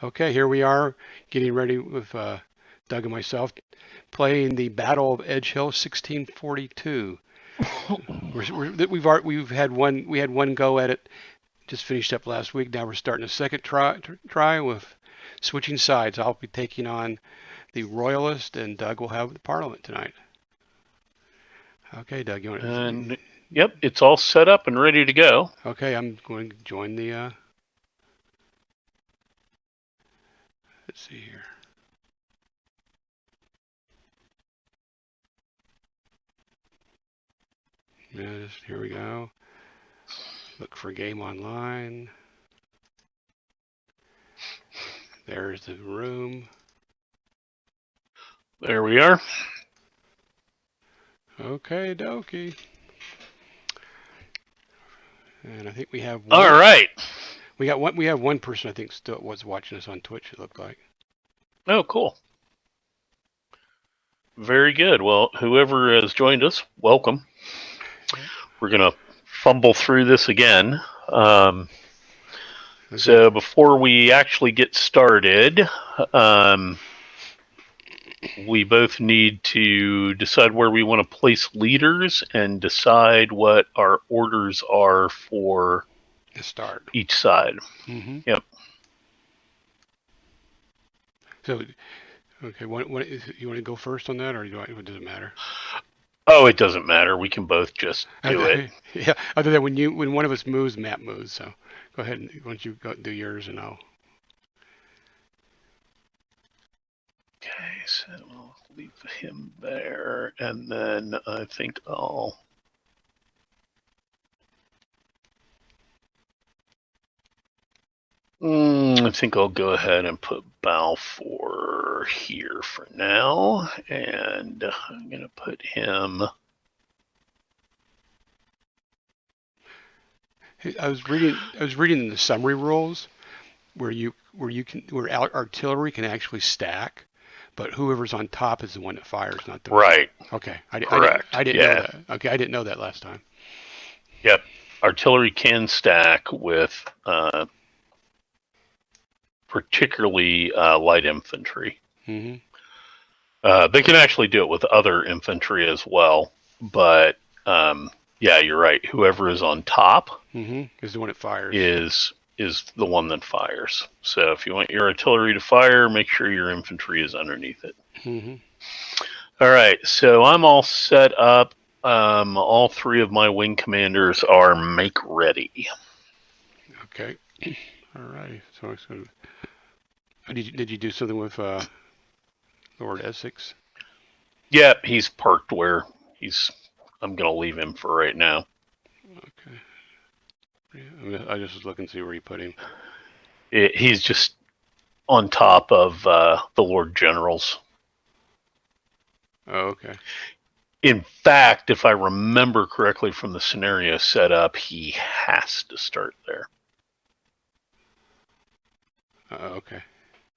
Okay, here we are getting ready with Doug and myself playing the Battle of Edgehill 1642. We've had one go at it, just finished up last week. Now we're starting a second try with switching sides. I'll be taking on the Royalist, and Doug will have the Parliament tonight. Okay, Doug, you want to? And yep, it's all set up and ready to go. Okay, I'm going to join the. Let's see here. Yes, here we go. Look for game online. There's the room. There we are. Okay, dokie. And I think we have one. All right. We got one. We have one person I think still was watching us on Twitch. It looked like. Oh, cool. Very good. Well, whoever has joined us, welcome. We're gonna fumble through this again. So before we actually get started, we both need to decide where we want to place leaders and decide what our orders are for the start each side. Mm-hmm. Yep. So, okay, you want to go first on that, or does it matter? Oh, it doesn't matter. We can both just do it. Yeah. Other than when one of us moves, Matt moves. So go ahead and once you go do yours, and I'll. Okay, so we'll leave him there, and then I think I'll. I think I'll go ahead and put Balfour here for now, and I'm gonna put him. I was reading the summary rules where artillery can actually stack, but whoever's on top is the one that fires, not the right. Okay, Correct. I didn't know that. Okay, I didn't know that last time. Yep, artillery can stack with particularly light infantry. Mm-hmm. They can actually do it with other infantry as well, but yeah, you're right. Whoever is on top is the one that fires. Is the one that fires. So if you want your artillery to fire, make sure your infantry is underneath it. Mm-hmm. All right, so I'm all set up. All three of my wing commanders are make ready. Okay. All right. So it's going to. Did you do something with Lord Essex? Yep, he's parked where he's. I'm going to leave him for right now. Okay. Yeah, I just was looking to see where you put him. He's just on top of the Lord Generals. Oh, okay. In fact, if I remember correctly from the scenario setup, he has to start there. Okay.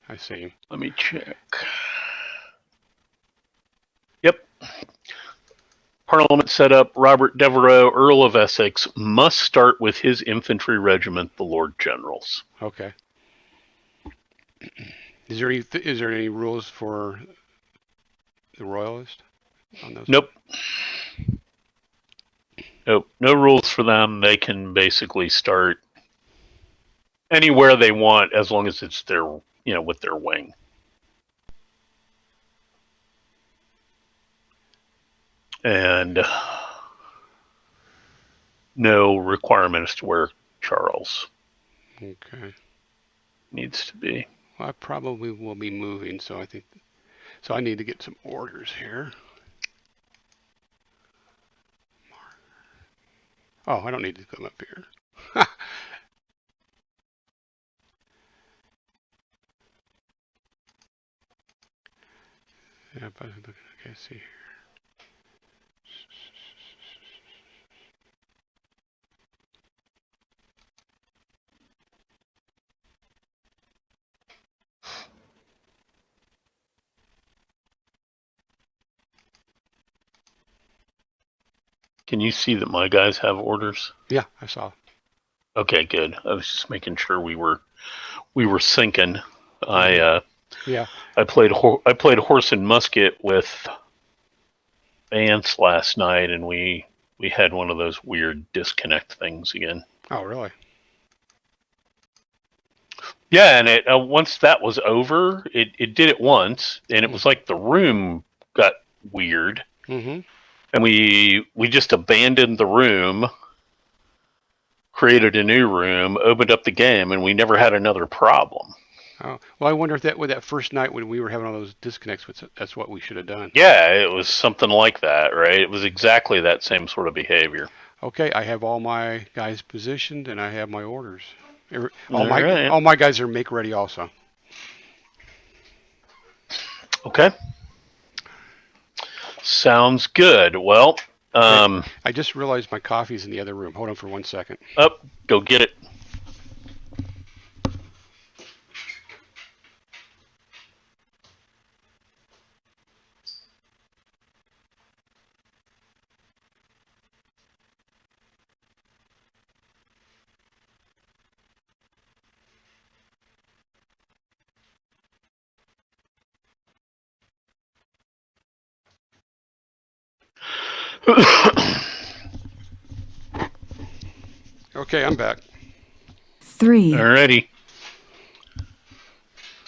I see him. Let me check. Yep. Parliament setup, Robert Devereux, Earl of Essex, must start with his infantry regiment, the Lord Generals. Okay. Is there any rules for the Royalist on those? Nope. Nope. No rules for them. They can basically start anywhere they want as long as it's their, with their wing. And no requirement as to where Charles needs to be. Well, I probably will be moving, so I need to get some orders here. Oh, I don't need to come up here. Yeah, but okay, see here. Can you see that my guys have orders? Yeah, I saw. Okay, good. I was just making sure we were syncing. I Yeah. I played horse and musket with Vance last night, and we had one of those weird disconnect things again. Oh, really? Yeah, and it once that was over, it did it once, and it was like the room got weird, Mm-hmm. and we just abandoned the room, created a new room, opened up the game, and we never had another problem. Oh, well, I wonder if that with that first night when we were having all those disconnects, that's what we should have done. Yeah, it was something like that, right? It was exactly that same sort of behavior. Okay, I have all my guys positioned and I have my orders. All right. All my guys are make ready also. Okay. Sounds good. Well, Okay, um, I just realized my coffee's in the other room. Hold on for 1 second. up, go get it. Okay, I'm back. 3, Alrighty.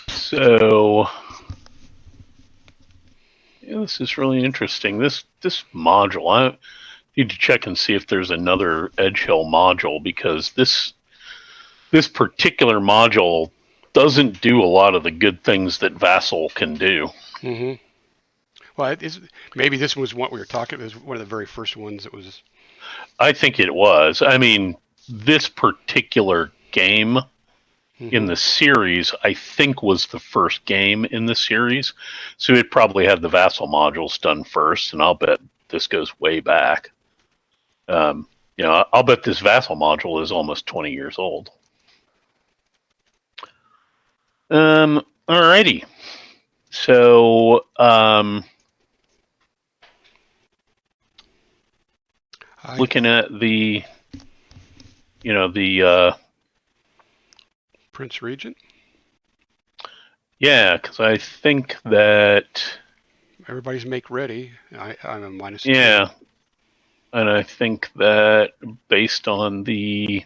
So, yeah, this is really interesting. This module, I need to check and see if there's another Edgehill module, because this particular module doesn't do a lot of the good things that Vassal can do. Mm-hmm. Well, maybe this was what we were talking. This was one of the very first ones that was. I think it was. I mean, this particular game in Mm-hmm. the series, I think, was the first game in the series. So it probably had the Vassal modules done first, and I'll bet this goes way back. Um, I'll bet this Vassal module is almost 20 years old. Alrighty. So, looking at the, the Prince Regent. yeah, because I think that Everybody's make ready. I'm a minus yeah, 2. and I think that based on the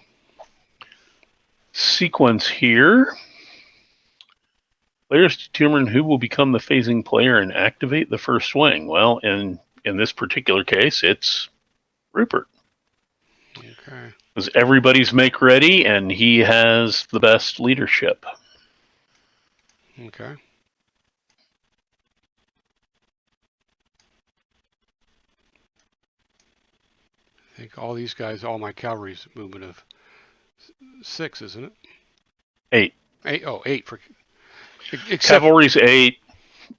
sequence here, players determine who will become the phasing player and activate the first swing. Well, in this particular case, it's Rupert. Okay. Because everybody's make ready, and he has the best leadership. Okay. I think all these guys, all my cavalry's movement of 6, isn't it? 8. 8. Oh, 8 for except Cavalry's 8,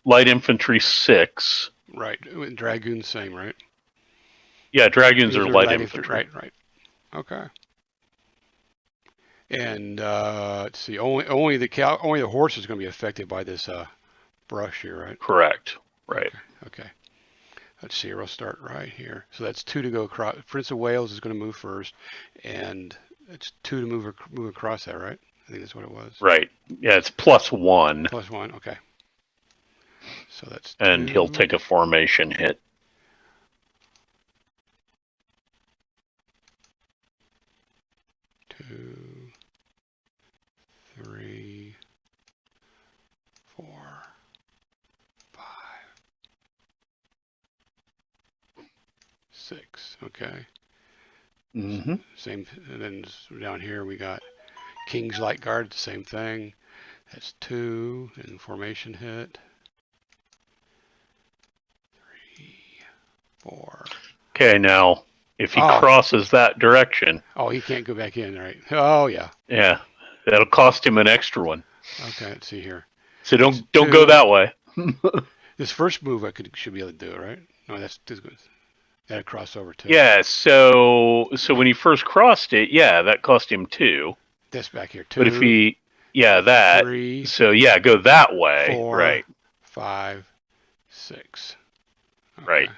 light infantry 6. right. Dragoons same, right? Yeah, dragoons These are are light light infantry. Right. Okay. And let's see. Only the horse is going to be affected by this brush here, right? Correct. Right. Okay. Okay. Let's see. We'll start right here. So that's 2 to go across. Prince of Wales is going to move first, and it's 2 to move across that, right? I think that's what it was. Right. Yeah, it's +1. +1. Okay. So that's 2. And he'll take a formation hit. 2, 3, 4, 5, 6. Okay. Mm-hmm. Same. And then down here we got King's Light Guard. Same thing. That's 2. And formation hit. 3, 4. Okay, now if he Oh. crosses that direction, Oh, he can't go back in, right? Oh, yeah. yeah, that'll cost him an extra one. Okay, let's see here. So don't go that way. This first move should be able to do, right? No, that's good. That'll cross over too. Yeah, so when he first crossed it, yeah, that cost him 2. This back here, 2. But if he, yeah, that. 3. So yeah, go that way. 4. Right. 5, 6. Okay. Right.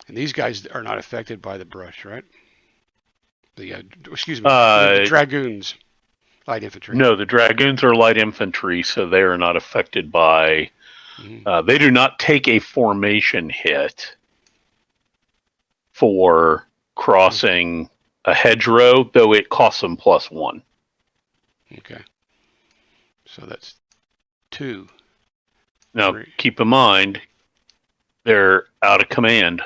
And these guys are not affected by the brush, right? Excuse me, the dragoons. Light infantry. No, the dragoons are light infantry, so they are not affected by. They do not take a formation hit for crossing a hedgerow, though it costs them +1. Okay. So that's 2. Now, 3. keep in mind, they're out of command.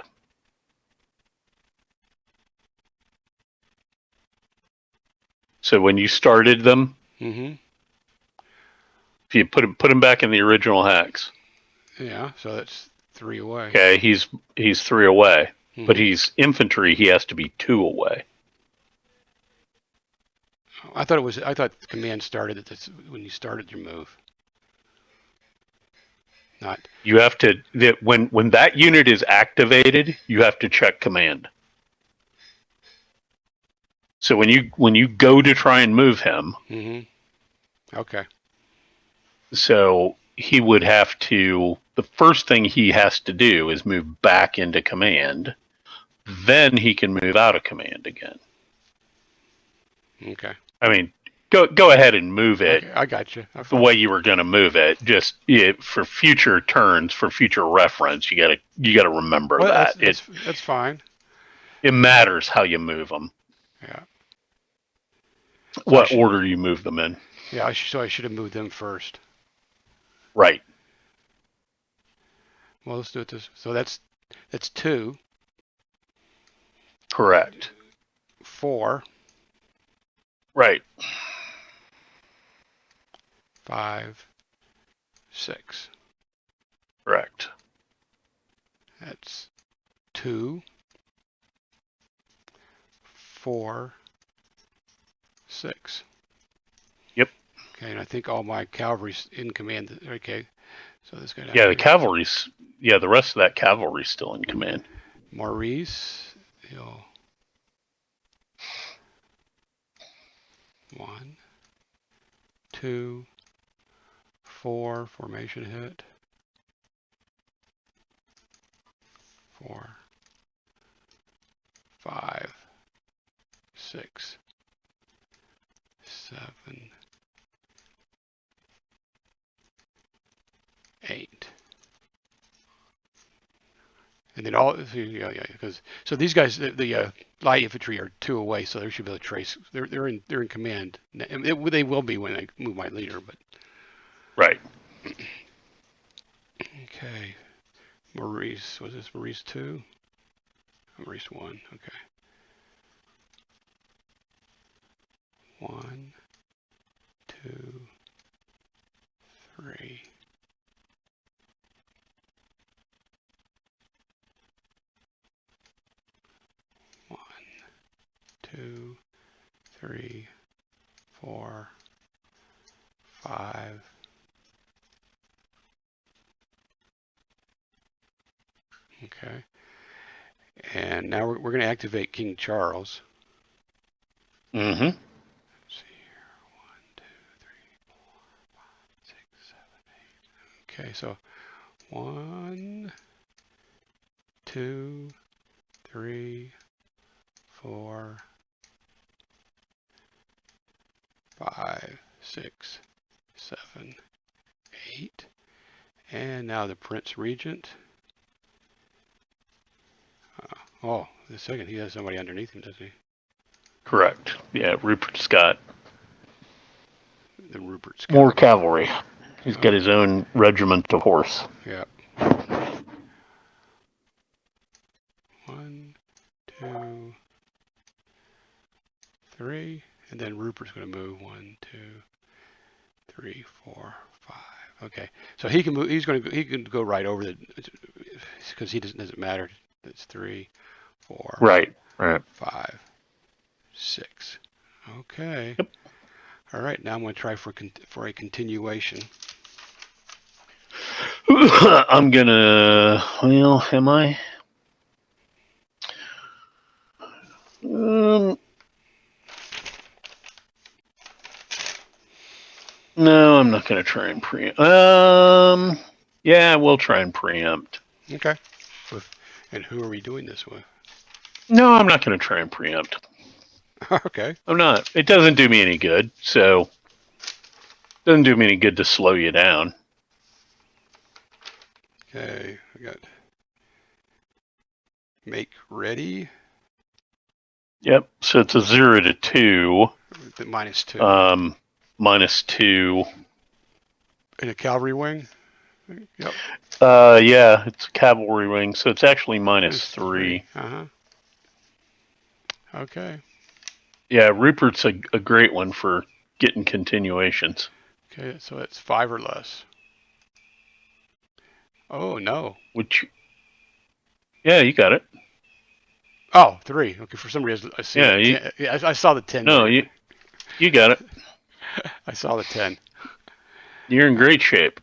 So when you started them, if you put them back in the original hex, Yeah. So that's 3 away. okay, he's 3 away, but he's infantry. He has to be 2 away. I thought the command started at this when you started your move. Not. You have to when that unit is activated, you have to check command. So when you go to try and move him, Okay. so he would have to. The first thing he has to do is move back into command. Then he can move out of command again. Okay. I mean, go ahead and move it. Okay, I got you. The way you were going to move it. Just for future turns, for future reference, you gotta remember that that's fine. It matters how you move them. Yeah. What order you move them in. Yeah. So I should have moved them first. Right. Well, let's do it this. So that's 2. Correct. 4. Right. 5. 6. Correct. That's 2. 4. 6. Yep. Okay, and I think all my cavalry's in command. Okay, so this guy. Yeah, the cavalry's. Yeah, the rest of that cavalry's still in command. Maurice, he'll 1, 2, 4 formation hit. 4, 5, 6, 7, 8. And then because these guys, the light infantry are 2 away, so they should be able to trace. They're in command. They will be when I move my leader, but right. Okay, Maurice, was this Maurice 2? Maurice 1. Okay. 1, 2, 3. 1, 2, 3, 4, 5. Okay. And now we're going to activate King Charles. Mm-hmm. Let's see here. 1, 2, 3, 4, 5, 6, 7, 8. Okay, so 1, 2, 3, 4, 5, 6, 7, 8. And now the Prince Regent. Oh, the second, he has somebody underneath him, doesn't he? Correct. Yeah, Rupert Scott. The Rupert Scott. More cavalry. He's got his own regiment of horse. Yeah. 1, 2, 3, and then Rupert's going to move 1, 2, 3, 4, 5. Okay, so he can move. He can go right over because he doesn't matter. It's 3, 4. Right. 5, 6. Okay. Yep. All right. Now I'm going to try for a continuation. I'm gonna. Well, am I? No, I'm not gonna try and preempt. Yeah, we'll try and preempt. Okay. And who are we doing this with? No, I'm not gonna try and preempt. Okay. I'm not. It doesn't do me any good. So, it doesn't do me any good to slow you down. Okay. I got make ready. Yep. So it's a 0 to 2. The -2. -2. And a cavalry wing. Yep. Yeah, it's a cavalry wing, so it's actually -3. Okay. Yeah, Rupert's a great one for getting continuations. Okay, so it's 5 or less. Oh no. Which, yeah, you got it. Oh, 3. Okay, for some reason I see Yeah, that 10. Yeah, I saw the 10 no, there. you got it. I saw the 10. You're in great shape.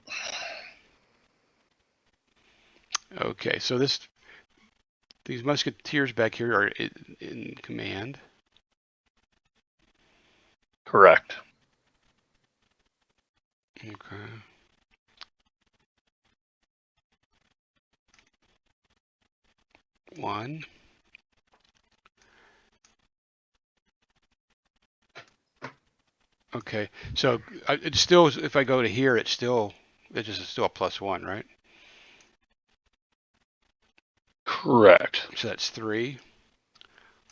Okay, so these musketeers back here are in command. Correct. Okay. One. Okay, so it's still, if I go to here, it's still a +1, right? Correct. So that's 3,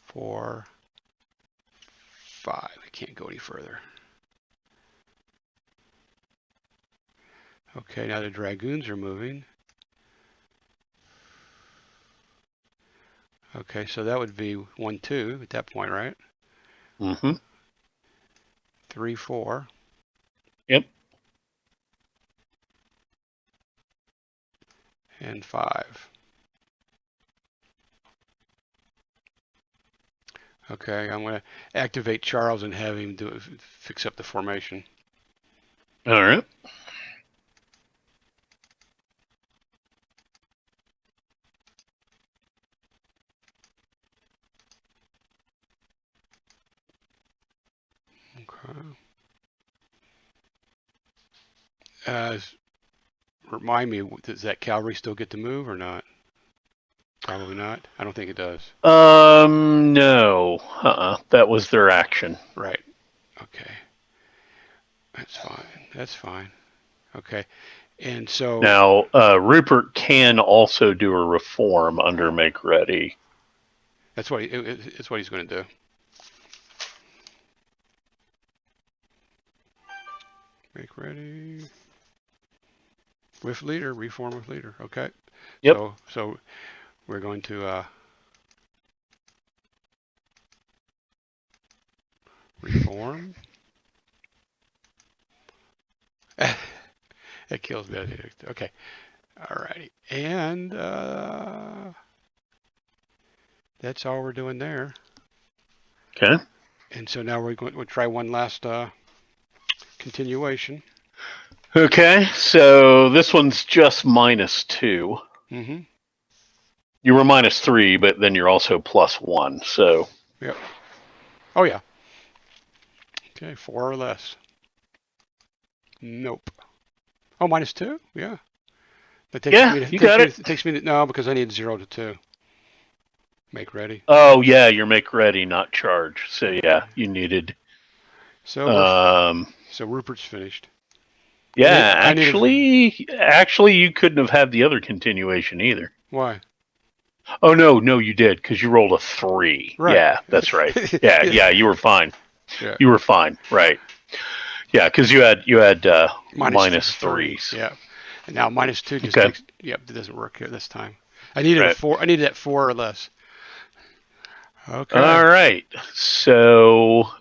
4, 5. I can't go any further. Okay, now the dragoons are moving. Okay, so that would be 1, 2 at that point, right? Mm-hmm. 3, 4. Yep. And 5. Okay, I'm going to activate Charles and have him fix up the formation. All right. Okay. Remind me, does that cavalry still get to move or not? Probably not. I don't think it does. No. That was their action. Right. Okay. That's fine. That's fine. Okay. And so Now, Rupert can also do a reform under Make Ready. that's what it's what he's going to do. Make ready. With leader, reform with leader. Okay. Yep. So we're going to reform. It kills me. Okay. Alrighty. And that's all we're doing there. Okay. And so now we'll try one last continuation. Okay. So this one's just -2. Mm-hmm. You were -3, but then you're also +1. So. Yep. Oh yeah. Okay, 4 or less. Nope. Oh, -2? Yeah. That takes Yeah, me to, you got it. it takes me to, no, because I need 0 to 2. Make ready. Oh yeah, you're Make Ready, not Charge. So yeah, you needed. So so Rupert's finished. Yeah, I need actually, you couldn't have had the other continuation either. why? Oh no, you did because you rolled a 3. Right. Yeah, that's right. Yeah, you were fine. Yeah. You were fine, right? Yeah, because you had -3s. Yeah. And now -2 just Okay. takes. Yep, it doesn't work here this time. I needed a Right. 4. I needed that 4 or less. Okay. All right. So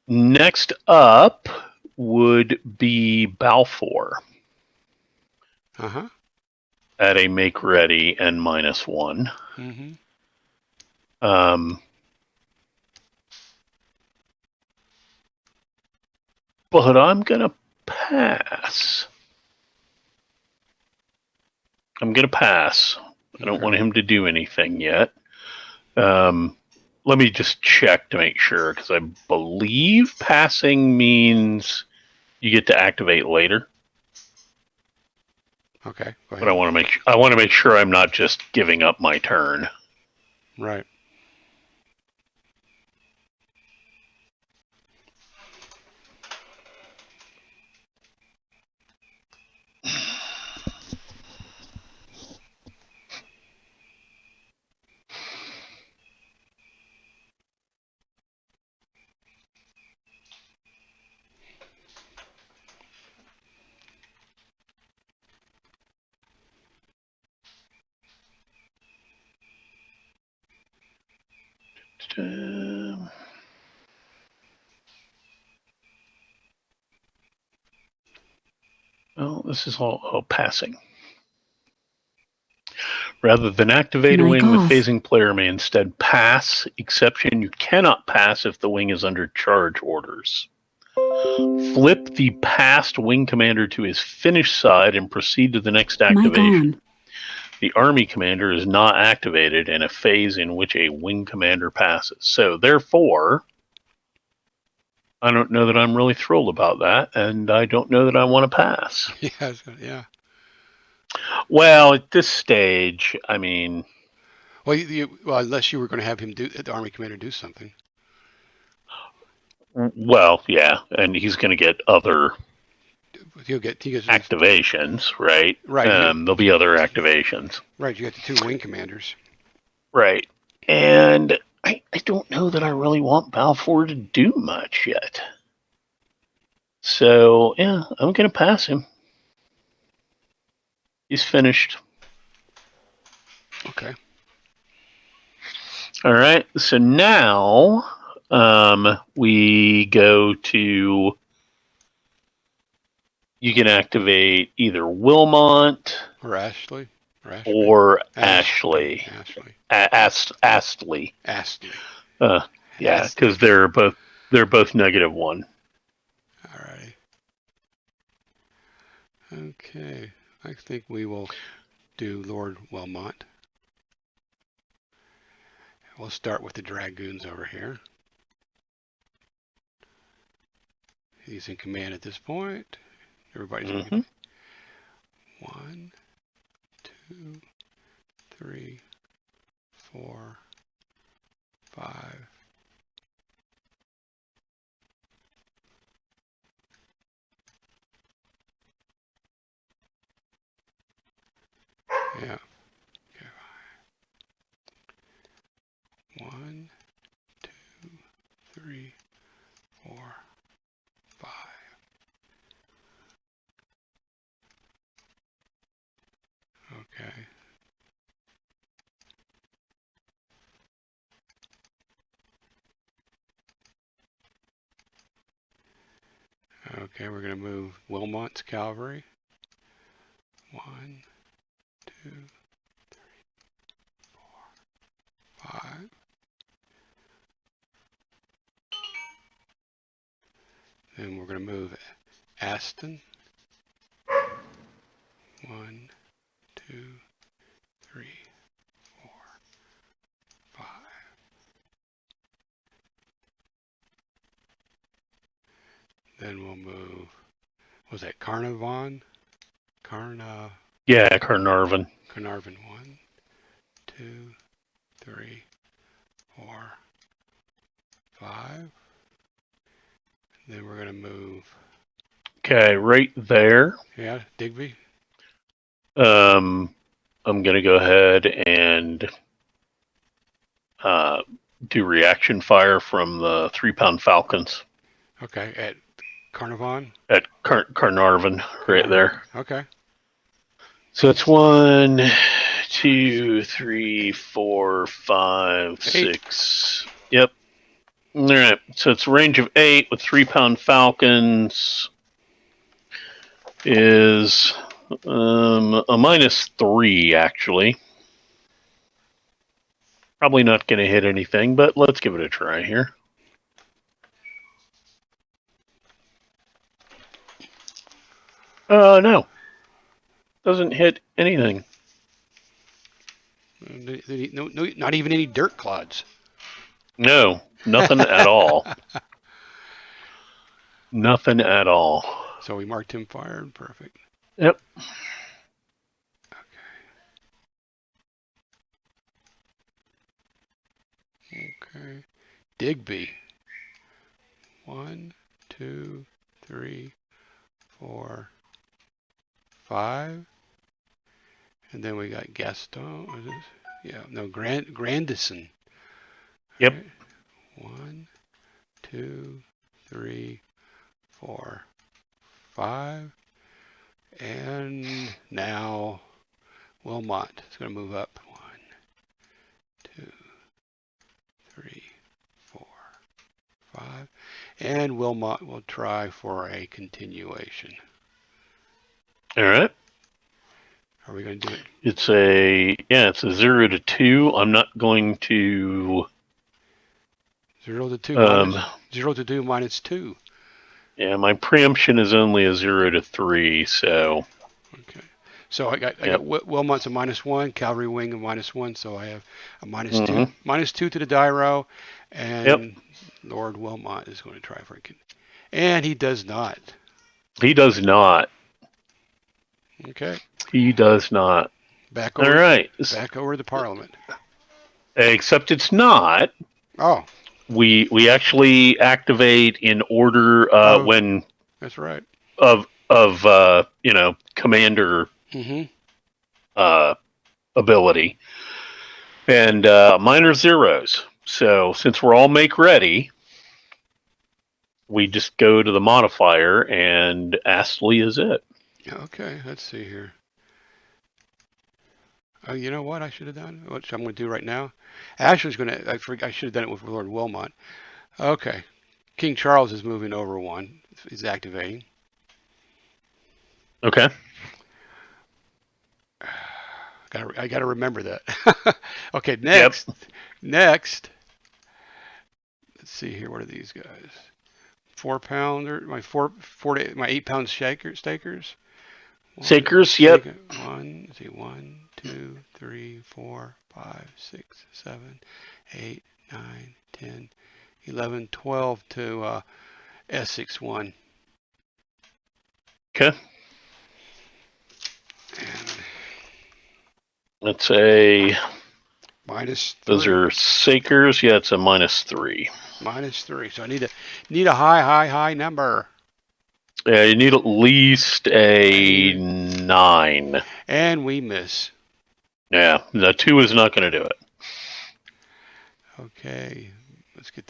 next up would be Balfour Uh-huh. at a Make Ready and -1. Mm-hmm. But I'm gonna pass. I don't want him to do anything yet. Let me just check to make sure, because I believe passing means you get to activate later. Okay. Go ahead. But I want to make sure I'm not just giving up my turn. Right. Well, this is all passing. Rather than activate a Mic wing, the off. phasing player may instead pass. Exception, you cannot pass if the wing is under charge orders. Flip the passed wing commander to his finished side and proceed to the next Mic activation. on. The army commander is not activated in a phase in which a wing commander passes. So therefore, I don't know that I'm really thrilled about that, and I don't know that I want to pass. Yeah. Well, at this stage, I mean, Well, well, unless you were going to have him do the army commander do something. well, yeah, and he's going to get other He gets activations, right? Right. There'll be other activations. Right. You got the 2 wing commanders. Right. And I don't know that I really want Balfour to do much yet. So, yeah, I'm going to pass him. He's finished. Okay. All right. So now we go to. You can activate either Wilmot Or Ashley. or Ashley. Ashley. Ashley. Astley. Astley. Yeah, because they're both -1. Alrighty. Okay. I think we will do Lord Wilmot. We'll start with the dragoons over here. He's in command at this point. Everybody's in command. 1, 2, 3, 4, 5. Yeah. Okay. 1, 2, 3, 4, 5. Okay. Okay, we're going to move Wilmot's cavalry. 1, 2, 3, 4, 5. Then we're going to move Aston. 1, 2, 3, 4, 5. Then we'll move, was that Carnarvon? Yeah, Carnarvon. Carnarvon. 1, 2, 3, 4, 5. Then we're going to move. Okay, right there. Yeah, Digby. I'm going to go ahead and do reaction fire from the 3-pound Falcons. Okay, at Carnarvon. At Carnarvon, right there. Okay. So it's 1, 2, 3, 4, 5, 8. 6. Yep. All right. So it's a range of 8 with 3-pound Falcons. Is a -3 actually. Probably not going to hit anything, but let's give it a try here. No. Doesn't hit anything. No, not even any dirt clods. No, nothing at all. Nothing at all. So we marked him fired. Perfect. Yep. Okay. Big B. 1, 2, 3, 4, 5. And then we got Gaston. What is this? Yeah, no, Grandison. Yep. Right. 1, 2, 3, 4, 5. And now Wilmot is going to move up. 1, 2, 3, 4, 5. And Wilmot will try for a continuation. All right. Are we going to do it? It's a 0 to 2. I'm not going to 0 to 2 um, minus 0 to 2 minus 2. yeah, my preemption is only a 0 to 3, so Okay. So I got Wilmot's a -1, Cavalry Wing a -1, so I have a -2. -2 to the die row, and Lord Wilmot is going to try for it. And he does not. He does not. Okay. He does not. Back All over. right. Back over to Parliament. Except it's not. Oh. We actually activate in order when That's right. of commander ability, and mine are zeros. So since we're all make ready, we just go to the modifier, and Astley is it. Okay. Let's see here. Oh, you know what I should have done? Which I'm going to do right now. Ashley's going to. I should have done it with Lord Wilmot. Okay. King Charles is moving over 1. He's activating. Okay. I got to remember that. Okay, next. Yep. Next. Let's see here. What are these guys? 4-pounder. My 8-pound stakers. Sakers. Yep. 1, 2, 3, 4, 5, 6, 7, 8, 9, 10, 11, 12 to Essex 1. Okay. And Let's a -3. Those are Sakers. Yeah, it's a -3. -3. So I need a high number. Yeah, you need at least a 9. And we miss. Yeah, the 2 is not going to do it. Okay, let's get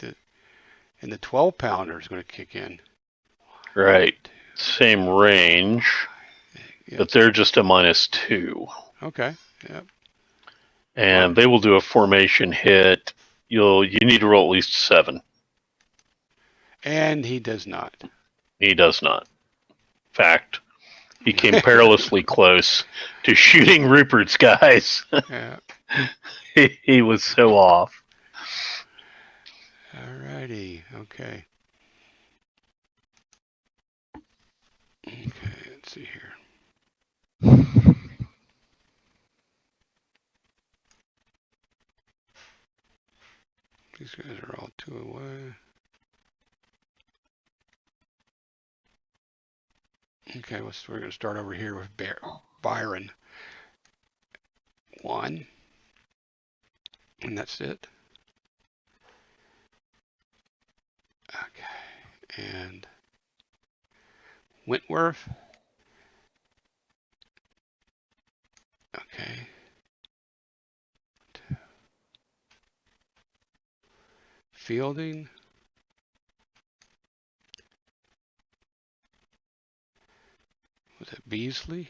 and the 12-pounder is going to kick in. Right. Same range, but they're just a -2. Okay. Yep. And they will do a formation hit. You need to roll at least 7. And he does not. He does not. In fact, he came perilously close to shooting Rupert's guys. Yeah. He was so off. Alrighty. Okay. Okay, let's see here. These guys are all 2 away. Okay, we're going to start over here with Byron. 1. And that's it. Okay. And Wentworth. Okay. 2. Fielding. Was it Beasley?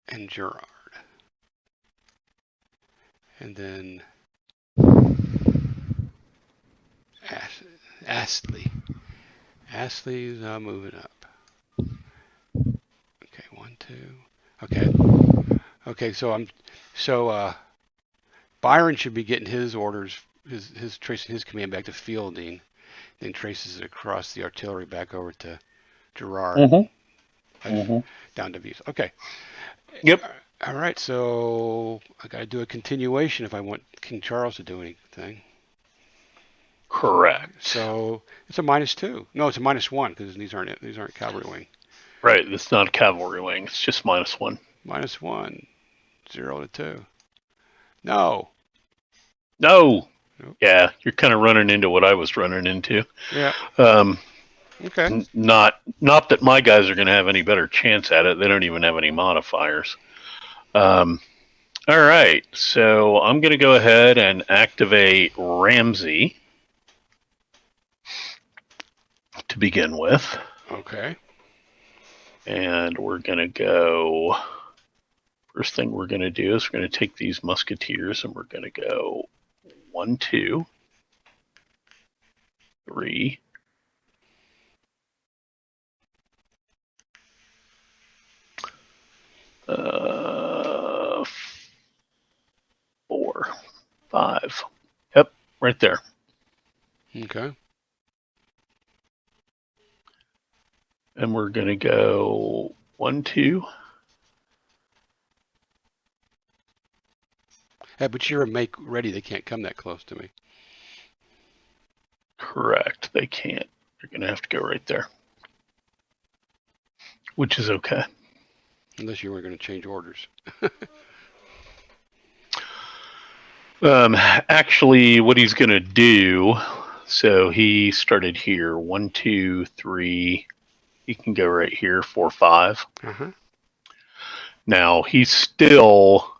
And Gerard. And then Astley. Astley's moving up. Okay, 1, 2. Okay. Okay, so Byron should be getting his orders, his tracing his command back to Fielding, then traces it across the artillery back over to Gerard. Down to Beasley. Okay. Yep. All right, so I got to do a continuation if I want King Charles to do anything. Correct. So it's a -2. No, it's a -1 because these aren't cavalry wing. Right. It's not a cavalry wing. It's just -1. -1, 0 to 2. No, No. Nope. Yeah, you're kind of running into what I was running into. Yeah. Um, Okay. not that my guys are going to have any better chance at it. They don't even have any modifiers. All right, so I'm going to go ahead and activate Ramsey to begin with. Okay. And we're going to go. First thing we're going to do is we're going to take these musketeers and we're going to go 1, 2, 3. 4, 5. Yep, right there. Okay. And we're going to go 1, 2. Yeah, but you're a make ready. They can't come that close to me. Correct. They can't. You're going to have to go right there. Which is okay. Unless you were going to change orders. Actually, what he's going to do, so he started here, 1, 2, 3. He can go right here, 4, 5. Uh-huh. Now, he's still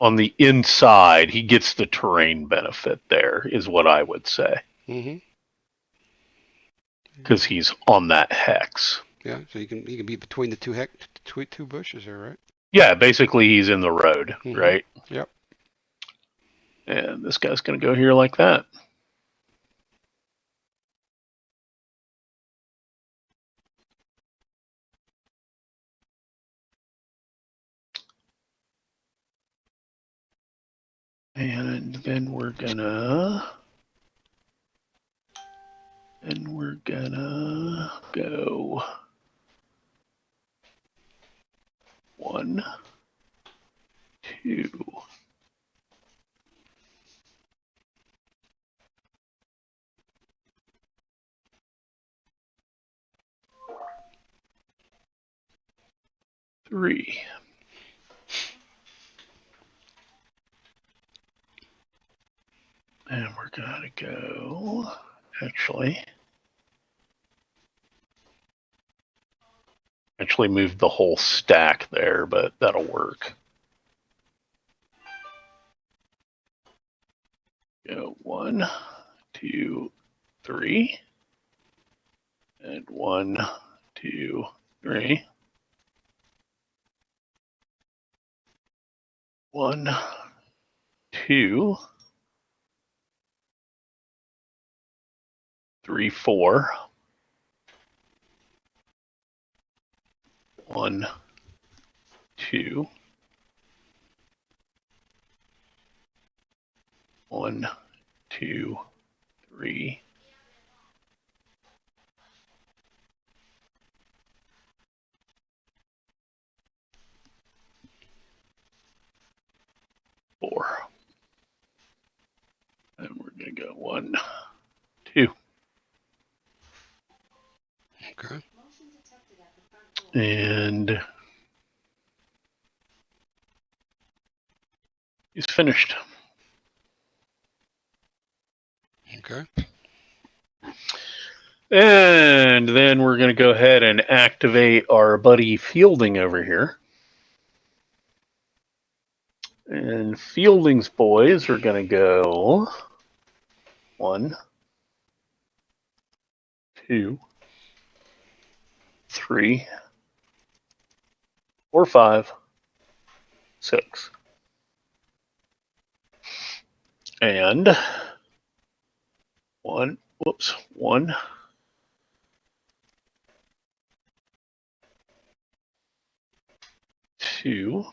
on the inside. He gets the terrain benefit there, is what I would say. Mm-hmm. Because he's on that hex. Yeah, so you can be between the two bushes there, right? Yeah, basically he's in the road, Mm-hmm. right? Yep. And this guy's going to go here like that. And then we're gonna go 1, 2. 3. And we're gonna go, actually move the whole stack there, but that'll work. Go 1, 2, 3. And 1, 2, 3. 1, 2, 3, 4. 1, 2. 1, 2, 3. 4. And we're gonna go 1, 2. Okay. And he's finished. Okay. And then we're going to go ahead and activate our buddy Fielding over here. And Fielding's boys are going to go 1, 2, 3, 4, 5, 6. And 1, 2,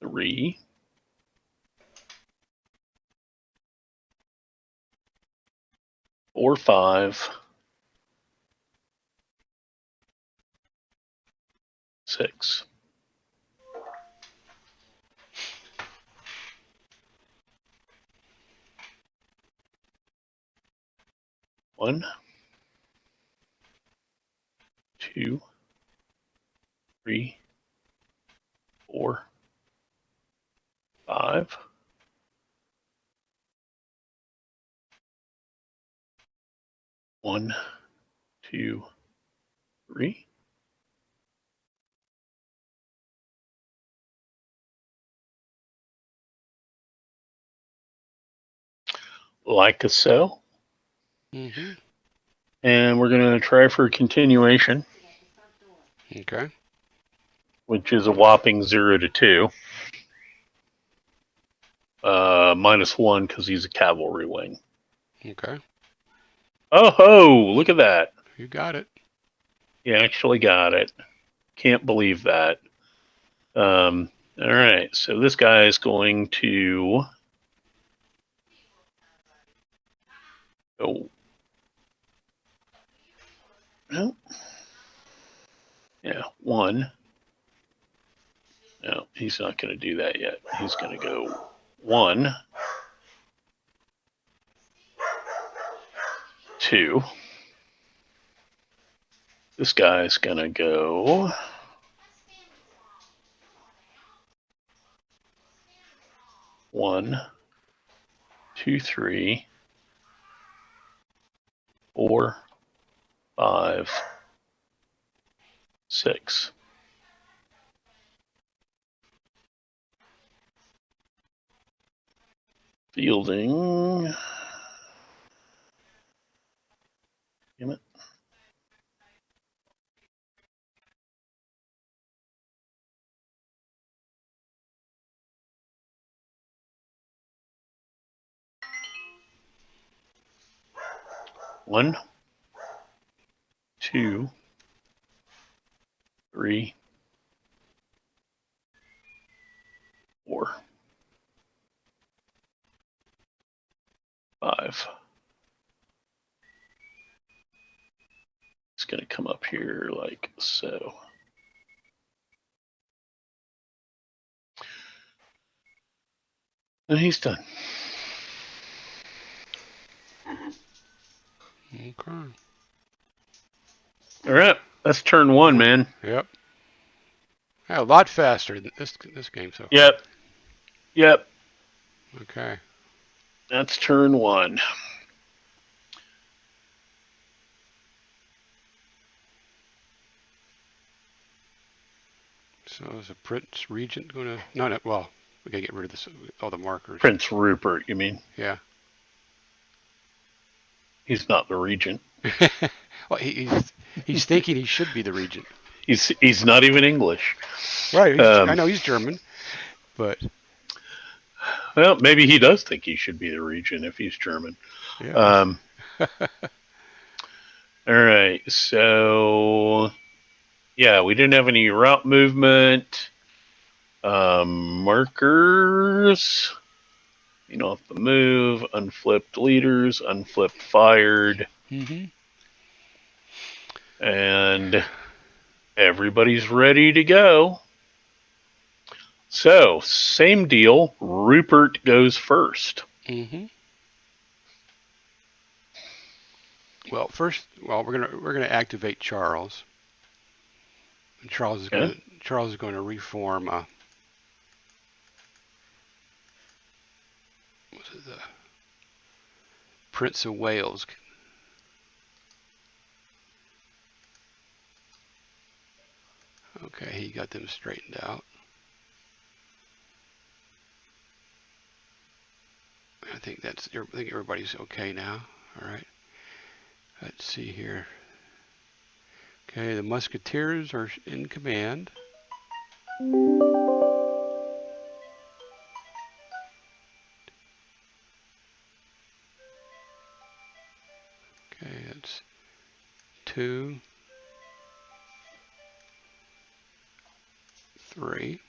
3, 4, 5, 6. 1, 2, 3, 4, 5. One, 2, 3. Like so. Mm-hmm. And we're going to try for a continuation, Okay. which is a whopping 0 to 2. -1 because he's a cavalry wing. Okay. Oh ho! Look at that. You got it. You actually got it. Can't believe that. All right, so this guy is going to go. No. Yeah, 1. No, he's not going to do that yet. He's going to go 1, 2. This guy's going to go 1, 2, 3, 4, 5, 6. Fielding. Damn it. One, 2, 3, 4, 5. It's going to come up here like so. And he's done. Okay. All right, that's turn 1, man. Yep. Yeah, a lot faster than this game so far. Yep. Yep. Okay. That's turn 1. So is the Prince Regent going to? No, no. Well, we gotta get rid of this. All the markers. Prince Rupert, you mean? Yeah. He's not the regent. Well, he's thinking he should be the Regent. He's not even English. Right. I know he's German, but Well, maybe he does think he should be the regent if he's German. yeah. All right, so yeah, we didn't have any route movement. Markers. Off the move, unflipped leaders, unflipped fired, Mm-hmm. and everybody's ready to go. So, same deal. Rupert goes first. Mm-hmm. Well, we're gonna activate Charles. And Charles is Okay. going to reform. Was it the Prince of Wales? Okay, he got them straightened out. I think everybody's okay now. All right. Let's see here. Okay, the Musketeers are in command. Okay, that's 2, 3.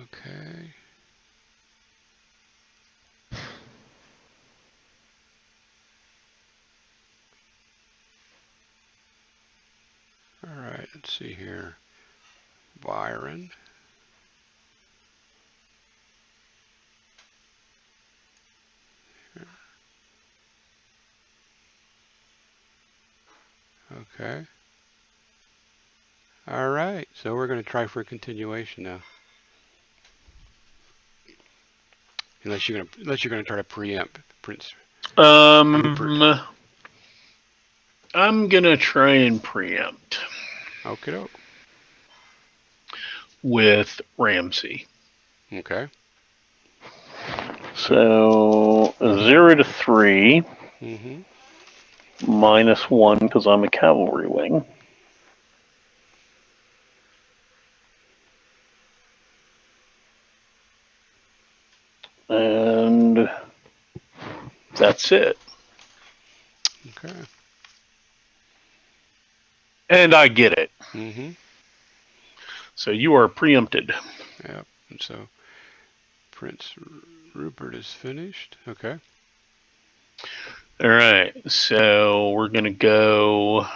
Okay. All right, let's see here. Byron. Okay. All right, so we're going to try for a continuation now. Unless you're going to try to preempt Prince Rupert. I'm gonna try and preempt Okay, doke. with Ramsey. Okay. So 0 to 3 Mm-hmm. -1 because I'm a cavalry wing. And that's it. Okay. And I get it. Mm-hmm. So you are preempted. Yep. And so Prince Rupert is finished. Okay. All right. So we're going to go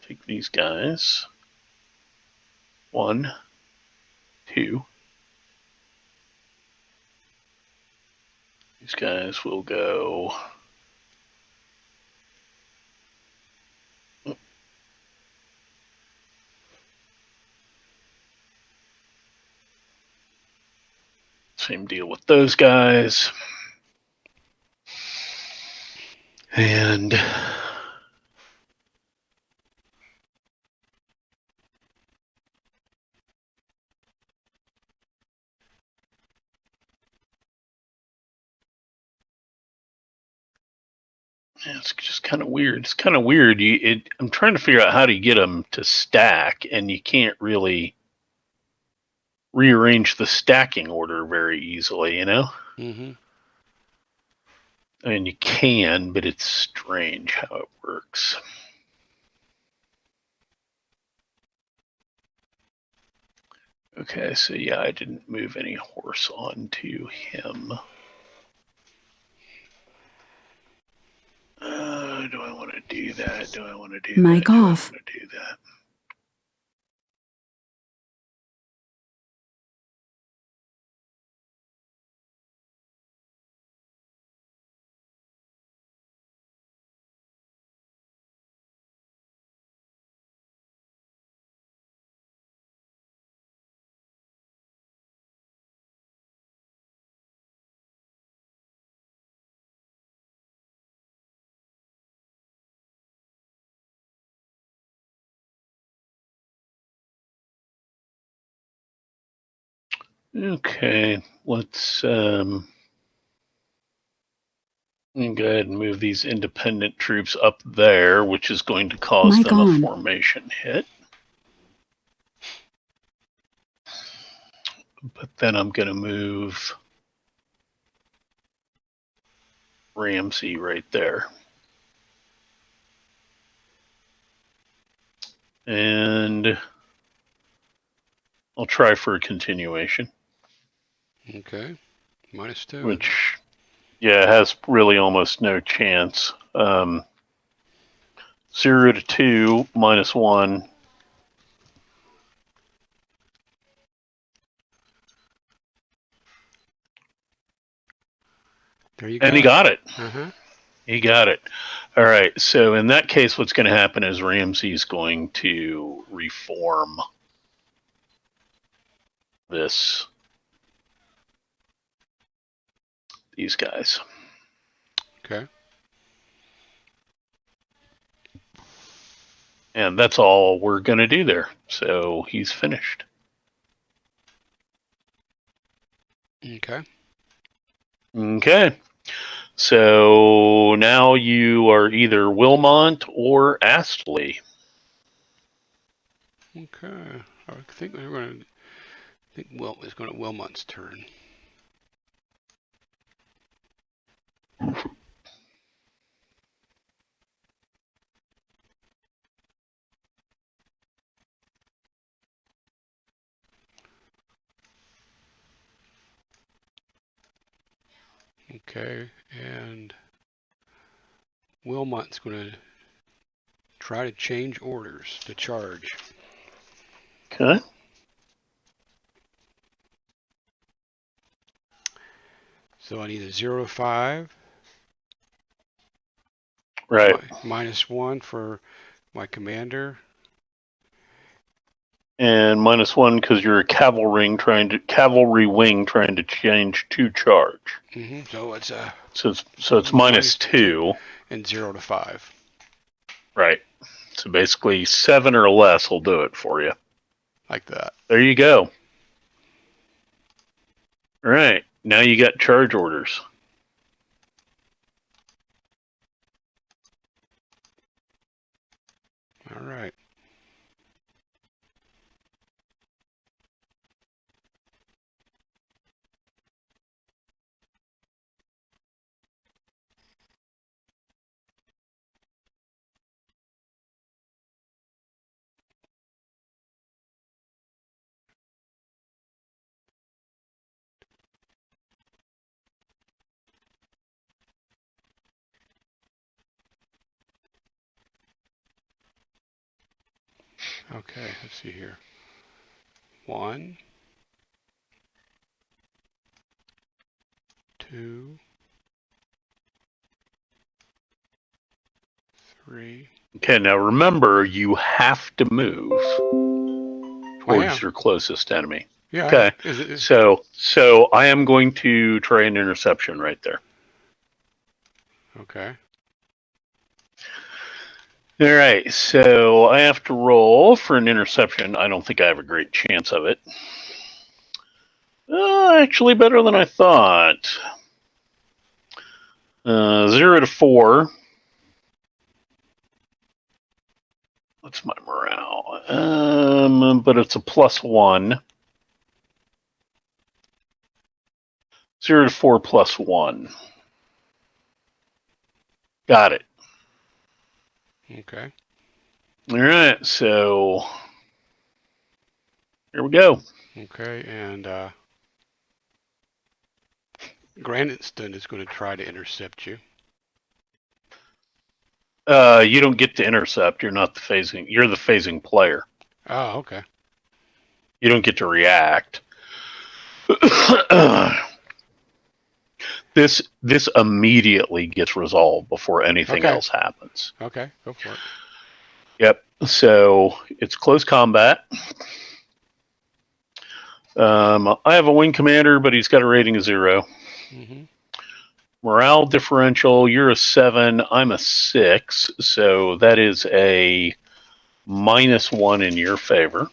take these guys. 1, 2. These guys will go. Same deal with those guys. And it's just kind of weird. It's kind of weird. I'm trying to figure out how to get them to stack, and you can't really rearrange the stacking order very easily, you know? Mm-hmm. I mean, you can, but it's strange how it works. Okay, so yeah, I didn't move any horse onto him. Do I want to do that? Do I want to do Mic that? Do I off. want to do that? Okay, let's go ahead and move these independent troops up there, which is going to cause Mic them a on. formation hit. But then I'm going to move Ramsey right there. And I'll try for a continuation. Okay. -2. Which, yeah, has really almost no chance. 0 to 2 -1. There you And go. he got it. Uh-huh. He got it. All right. So in that case, what's going to happen is Ramsey's going to reform these guys. Okay. And that's all we're going to do there. So he's finished. Okay. Okay. So now you are either Wilmont or Astley. Okay. I think we're going to. I think it's going to Wilmot's turn. Okay, and Wilmot's going to try to change orders to charge. Okay. So I need a 0 to 5. Right. -1 for my commander. And -1 because you're a cavalry wing trying to change to charge. So it's So it's -2 and 0 to 5. Right. So basically 7 or less will do it for you. Like that. There you go. All right. Now you got charge orders. All right. Okay, let's see here. 1, 2, 3. Okay, now remember, you have to move towards your closest enemy. Yeah. Okay. So I am going to try an interception right there. Okay. All right, so I have to roll for an interception. I don't think I have a great chance of it. Actually, better than I thought. 0 to 4. What's my morale? But it's a +1. 0 to 4 +1. Got it. Okay. All right, so here we go. Okay, and Grandiston is going to try to intercept you. You don't get to intercept. You're not the phasing. You're the phasing player. Oh, okay. You don't get to react. This immediately gets resolved before anything else happens. Okay, go for it. Yep. So it's close combat. I have a wing commander, but he's got a rating of 0. Morale differential, you're a 7, I'm a 6, so that is a -1 in your favor.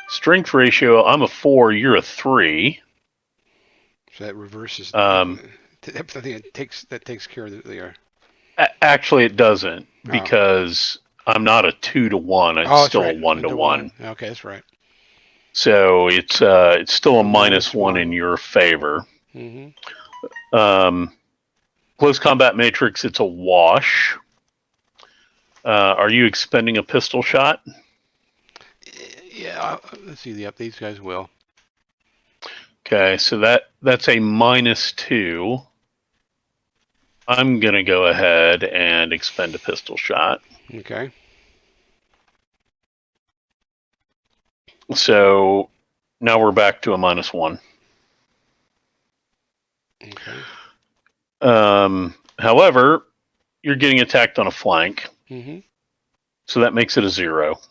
Strength ratio, I'm a 4, you're a 3. So that reverses. I think that takes care of the. Actually, it doesn't because I'm not a 2 to 1. It's still a 1 to 1. Okay, that's right. So it's still a -1 in your favor. Close combat matrix, it's a wash. Are you expending a pistol shot? Yeah, let's see. These guys will. Okay, so that's a -2. I'm gonna go ahead and expend a pistol shot. Okay. So now we're back to a -1. Okay. However, you're getting attacked on a flank, so that makes it a 0.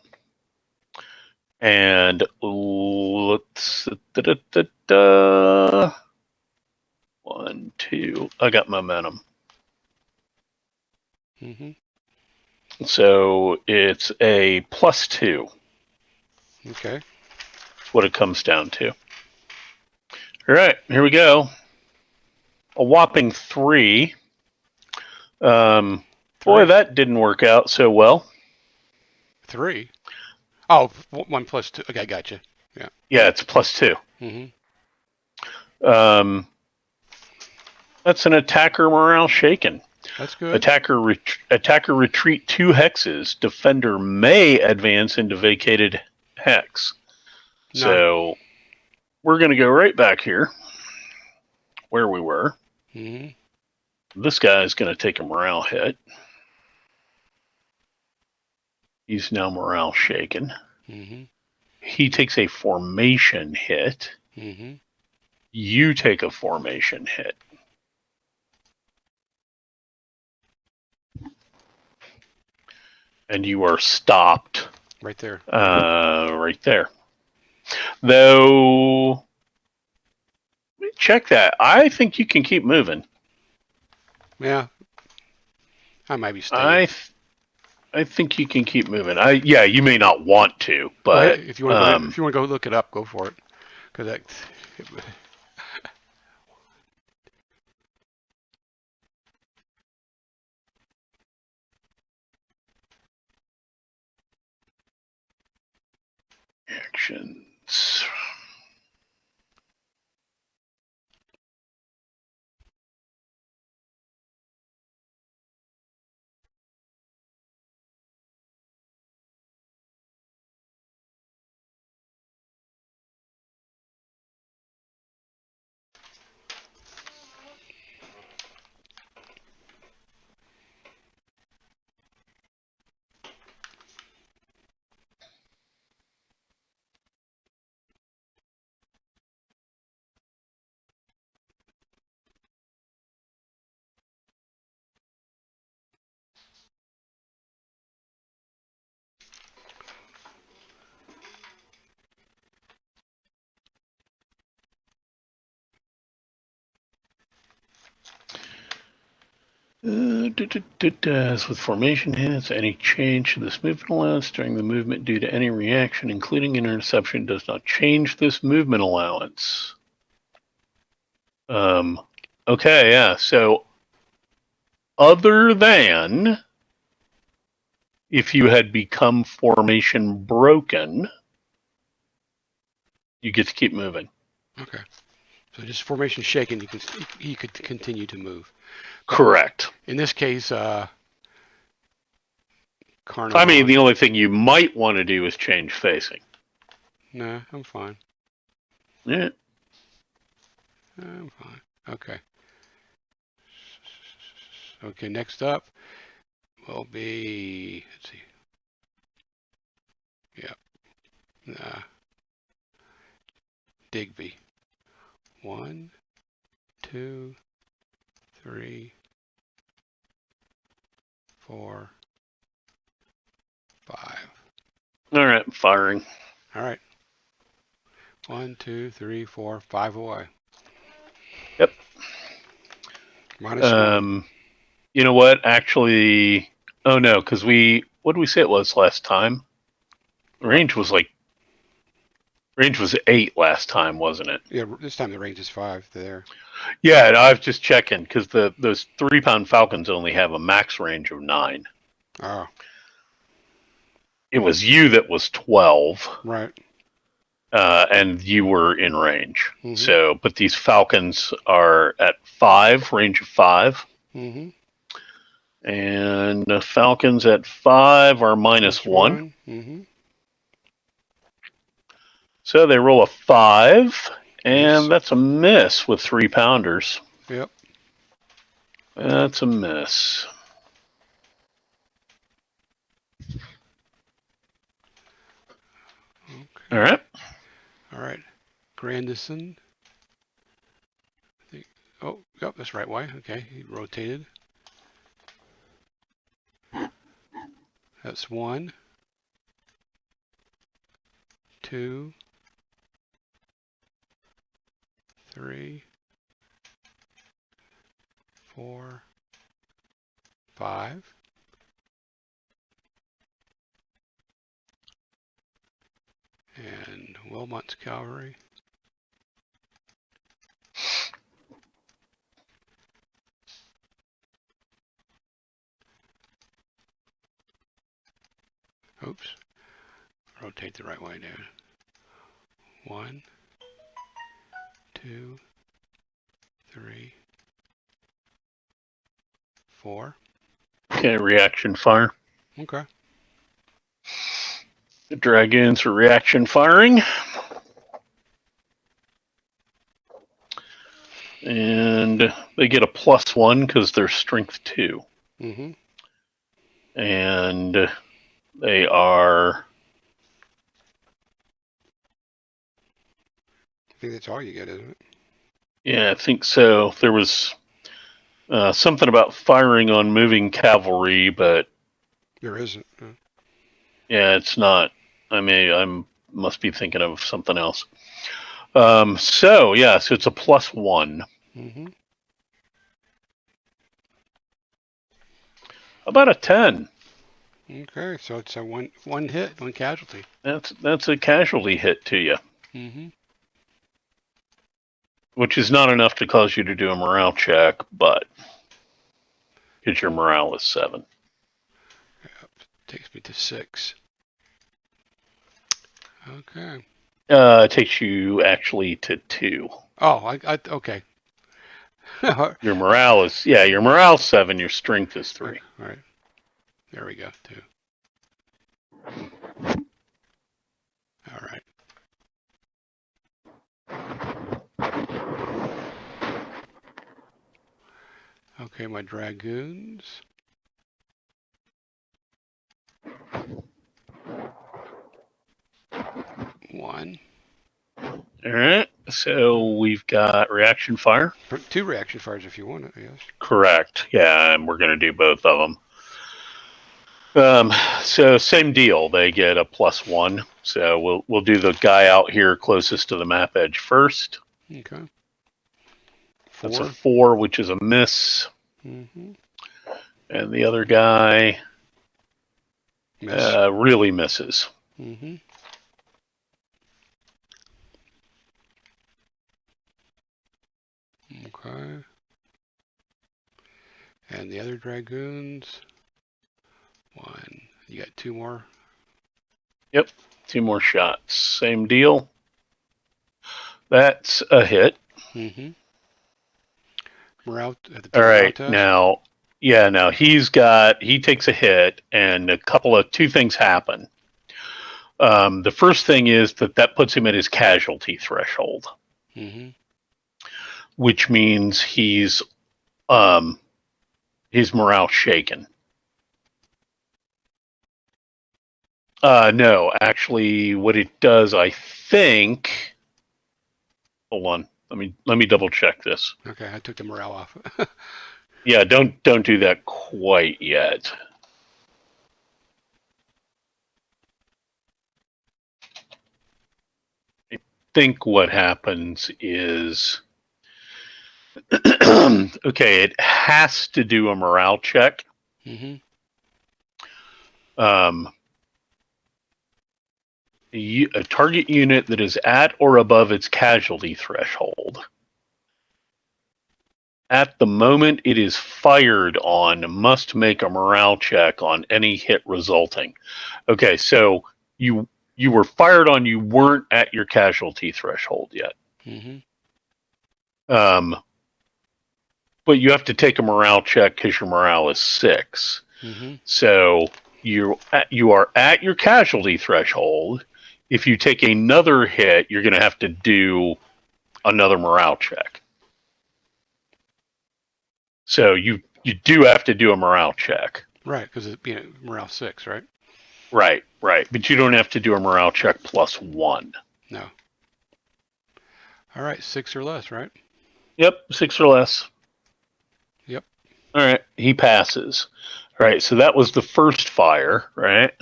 And let's 1, 2. I got momentum. So it's a +2. Okay. That's what it comes down to. All right, here we go. A whopping 3. Boy, that didn't work out so well. 3? Oh, 1 + 2. Okay, gotcha. Yeah. Yeah, it's +2. That's an attacker morale shaken. That's good. Attacker retreat 2 hexes. Defender may advance into vacated hex. No. So we're going to go right back here where we were. This guy is going to take a morale hit. He's now morale shaken. He takes a formation hit. You take a formation hit. And you are stopped Right there. Right there. Though, check that. I think you can keep moving. Yeah. I might be staying. I think you can keep moving. Yeah, you may not want to, Go ahead. but If you want to go ahead, if you want to go look it up, go for it. Because that. actions. As with formation hits, any change to this movement allowance during the movement due to any reaction, including an interception, does not change this movement allowance. Okay, yeah. So, other than if you had become formation broken, you get to keep moving. Okay. So just formation shaken, he could continue to move. Correct. In this case, Carnivon. I mean, the only thing you might want to do is change facing. Nah, I'm fine. Yeah. I'm fine. Okay. Okay, next up will be, let's see. Yeah. Digby. 1, 2, 3, 4, 5. All right, firing. All right. 1, 2, 3, 4, 5 away. Yep. -1. You know what? Actually, oh no, because what did we say it was last time? Range was 8 last time, wasn't it? Yeah, this time the range is 5 there. Yeah, and I was just checking because those 3-pound Falcons only have a max range of 9. Oh. It was you that was 12. Right. And you were in range. Mm-hmm. So, but these Falcons are at 5, range of 5. Mm-hmm. And the Falcons at 5 are -1. Mm-hmm. So they roll a 5, and Miss. that's a miss with 3-pounders. Yep. That's a miss. Okay. All right. All right. Grandison. Oh, yep, that's right way. Okay, he rotated. That's 1, 2, 3, 4, 5. And Wilmot's cavalry. Oops. Rotate the right way, dude. 1, 2, 3, 4. Okay, reaction fire. Okay. The Dragoons are reaction firing. And they get a +1 because they're strength 2. Mm-hmm. And they are. I think that's all you get, isn't it? Yeah, I think so. There was something about firing on moving cavalry, but There isn't. Yeah, it's not. I must be thinking of something else. So it's a +1. Mm-hmm. How about a 10? Okay, so it's a one hit, one casualty. That's a casualty hit to you, Mm-hmm. which is not enough to cause you to do a morale check, but because your morale is 7. Yep. Takes me to 6. Okay. It takes you actually to 2. Oh, okay. All Your morale is your morale's 7. Your strength is 3. right. There we go. 2. All right. Okay, my dragoons. 1. All right. So we've got reaction fire. 2 reaction fires if you want it, yes. Correct. Yeah, and we're going to do both of them. So same deal. They get a +1. So we'll do the guy out here closest to the map edge first. Okay. 4. That's a 4, which is a miss. Mm-hmm. And the other guy Miss. really misses. Mm-hmm. Okay. And the other dragoons. 1. You got 2 more. Yep. 2 more shots. Same deal. That's a hit. Mm-hmm. Morale at the All morale right. test. Now he takes a hit, and two things happen. The first thing is that puts him at his casualty threshold, Mm-hmm. which means his morale shaken. No, actually, what it does, I think. Hold on, let me double check this. Okay, I took the morale off. Yeah, don't do that quite yet. I think what happens is okay, it has to do a morale check. Mm-hmm. A target unit that is at or above its casualty threshold. At the moment it is fired on, must make a morale check on any hit resulting. Okay, so you were fired on, you weren't at your casualty threshold yet. Mm-hmm. But you have to take a morale check because your morale is 6. Mm-hmm. So you are at your casualty threshold. If you take another hit, you're going to have to do another morale check. So you do have to do a morale check. Right, because it's morale 6, right? Right. But you don't have to do a morale check +1. No. All right, 6 or less, right? Yep, 6 or less. Yep. All right, he passes. All right, so that was the first fire, right?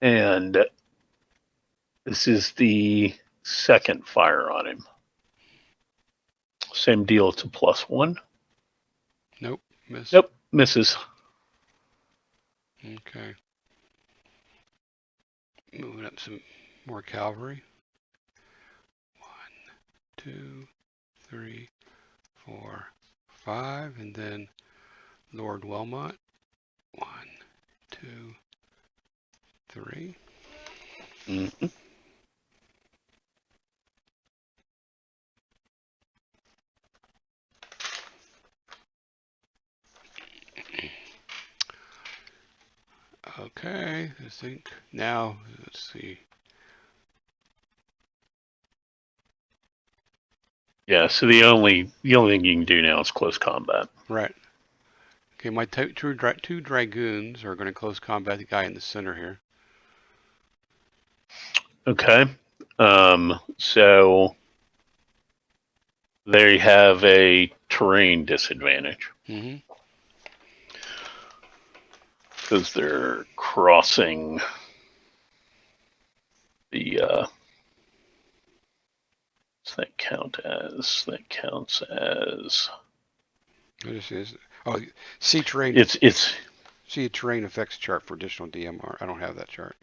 And this is the second fire on him. Same deal, it's a +1. Nope. Miss. Nope, misses. Okay. Moving up some more cavalry. 1, 2, 3, 4, 5, and then Lord Wilmot. 1, 2, 3. Mm-hmm. Okay, I think now, let's see. Yeah, so the only thing you can do now is close combat. Right. Okay, my two dragoons are going to close combat the guy in the center here. Okay. So they have a terrain disadvantage. Mm-hmm. because they're crossing the. Does that count as? That counts as. What is this? Oh, see terrain. It's. See terrain effects chart for additional DMR. I don't have that chart.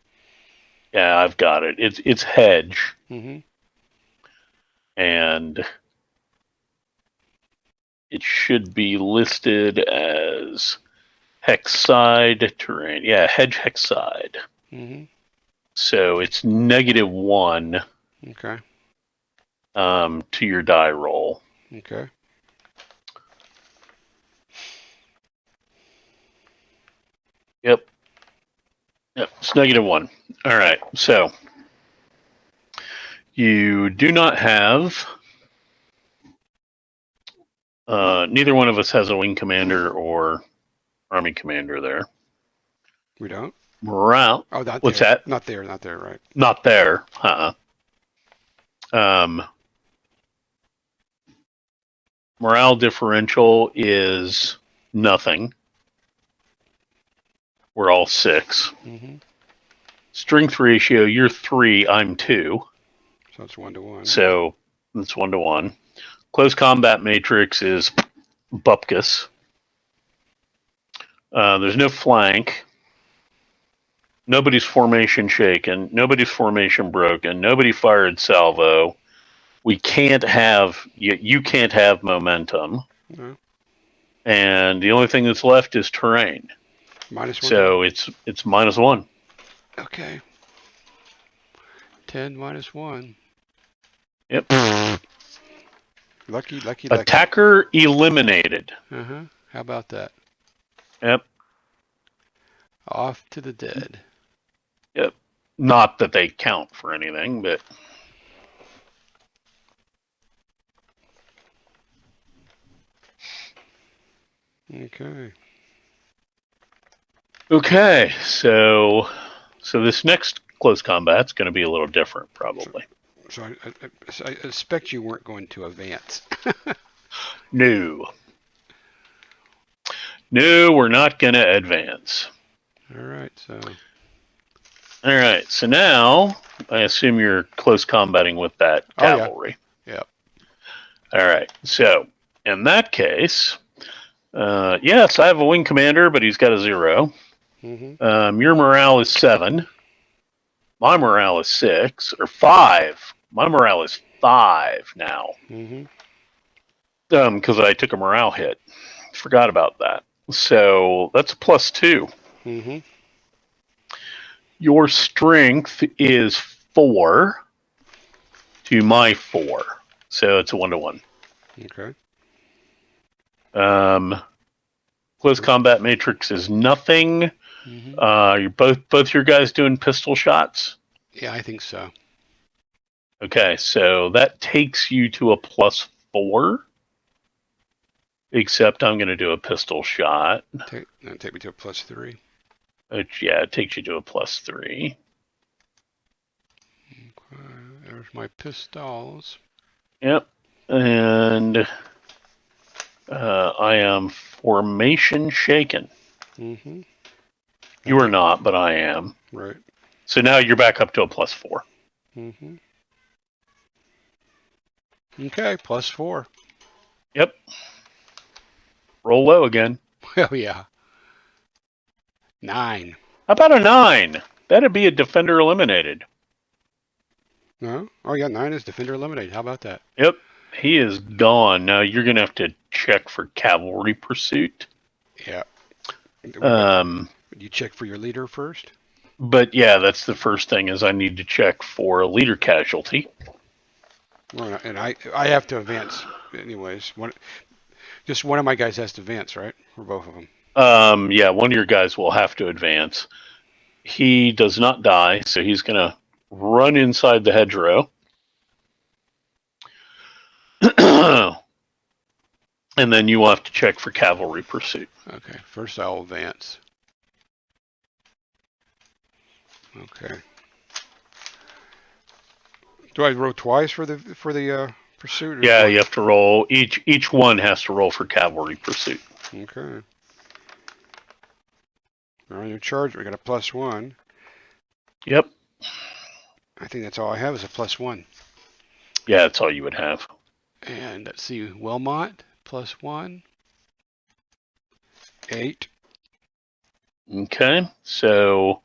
Yeah, I've got it. It's hedge. Mm-hmm. And it should be listed as hexside terrain. Yeah, hedge hexside. Mm-hmm. So it's -1 Okay. to your die roll. Okay. Yep. It's -1. All right. So you do not have. Neither one of us has a wing commander or army commander there. We don't. Morale. Oh, not What's there. that? Not there. Not there. Right. Not there. Morale differential is nothing. We're all 6. Mm-hmm. Strength ratio, you're 3, I'm 2. So it's 1-to-1. So it's 1-to-1. Close combat matrix is bupkis. There's no flank. Nobody's formation shaken. Nobody's formation broken. Nobody fired salvo. We can't have. You can't have momentum. No. And the only thing that's left is terrain. -1. So it's -1. Okay. 10 -1. Yep. Lucky. Attacker eliminated. Uh-huh. How about that? Yep. Off to the dead. Yep. Not that they count for anything, but. Okay. Okay, so this next close combat's going to be a little different, probably. So I expect you weren't going to advance. No, we're not going to advance. All right. All right, so now I assume you're close combating with that cavalry. Oh, yeah. All right, so in that case, yes, I have a wing commander, but he's got a 0. Mm-hmm. Your morale is 7. My morale is 6 or 5. My morale is 5 now. Mm-hmm. Because I took a morale hit. Forgot about that. So that's a +2. Mm-hmm. Your strength is 4 to my 4. So it's a 1-to-1. Okay. Close combat matrix is nothing. Mm-hmm. You're both your guys doing pistol shots? Yeah, I think so. Okay, so that takes you to a +4. Except I'm going to do a pistol shot. Take me to a +3. Which, yeah, it takes you to a +3. Okay, there's my pistols. Yep. And I am formation shaken. Mm-hmm. You are not, but I am. Right. So now you're back up to a +4. Mm-hmm. Okay, +4. Yep. Roll low again. Oh, yeah. 9. How about a 9? That'd be a defender eliminated. No? Oh, yeah, 9 is defender eliminated. How about that? Yep. He is gone. Now you're going to have to check for cavalry pursuit. Yeah. You check for your leader first? But yeah, that's the first thing is I need to check for a leader casualty. Well, and I have to advance anyways. Just one of my guys has to advance, right? Or both of them? Yeah, one of your guys will have to advance. He does not die, so he's going to run inside the hedgerow. And then you will have to check for cavalry pursuit. Okay, first I'll advance. Okay. Do I roll twice for the pursuit? Yeah, you have to roll. Each one has to roll for cavalry pursuit. Okay. We're on your charge. We got a +1. Yep. I think that's all I have is a +1. Yeah, that's all you would have. And let's see, Wilmot, +1. 8. Okay, so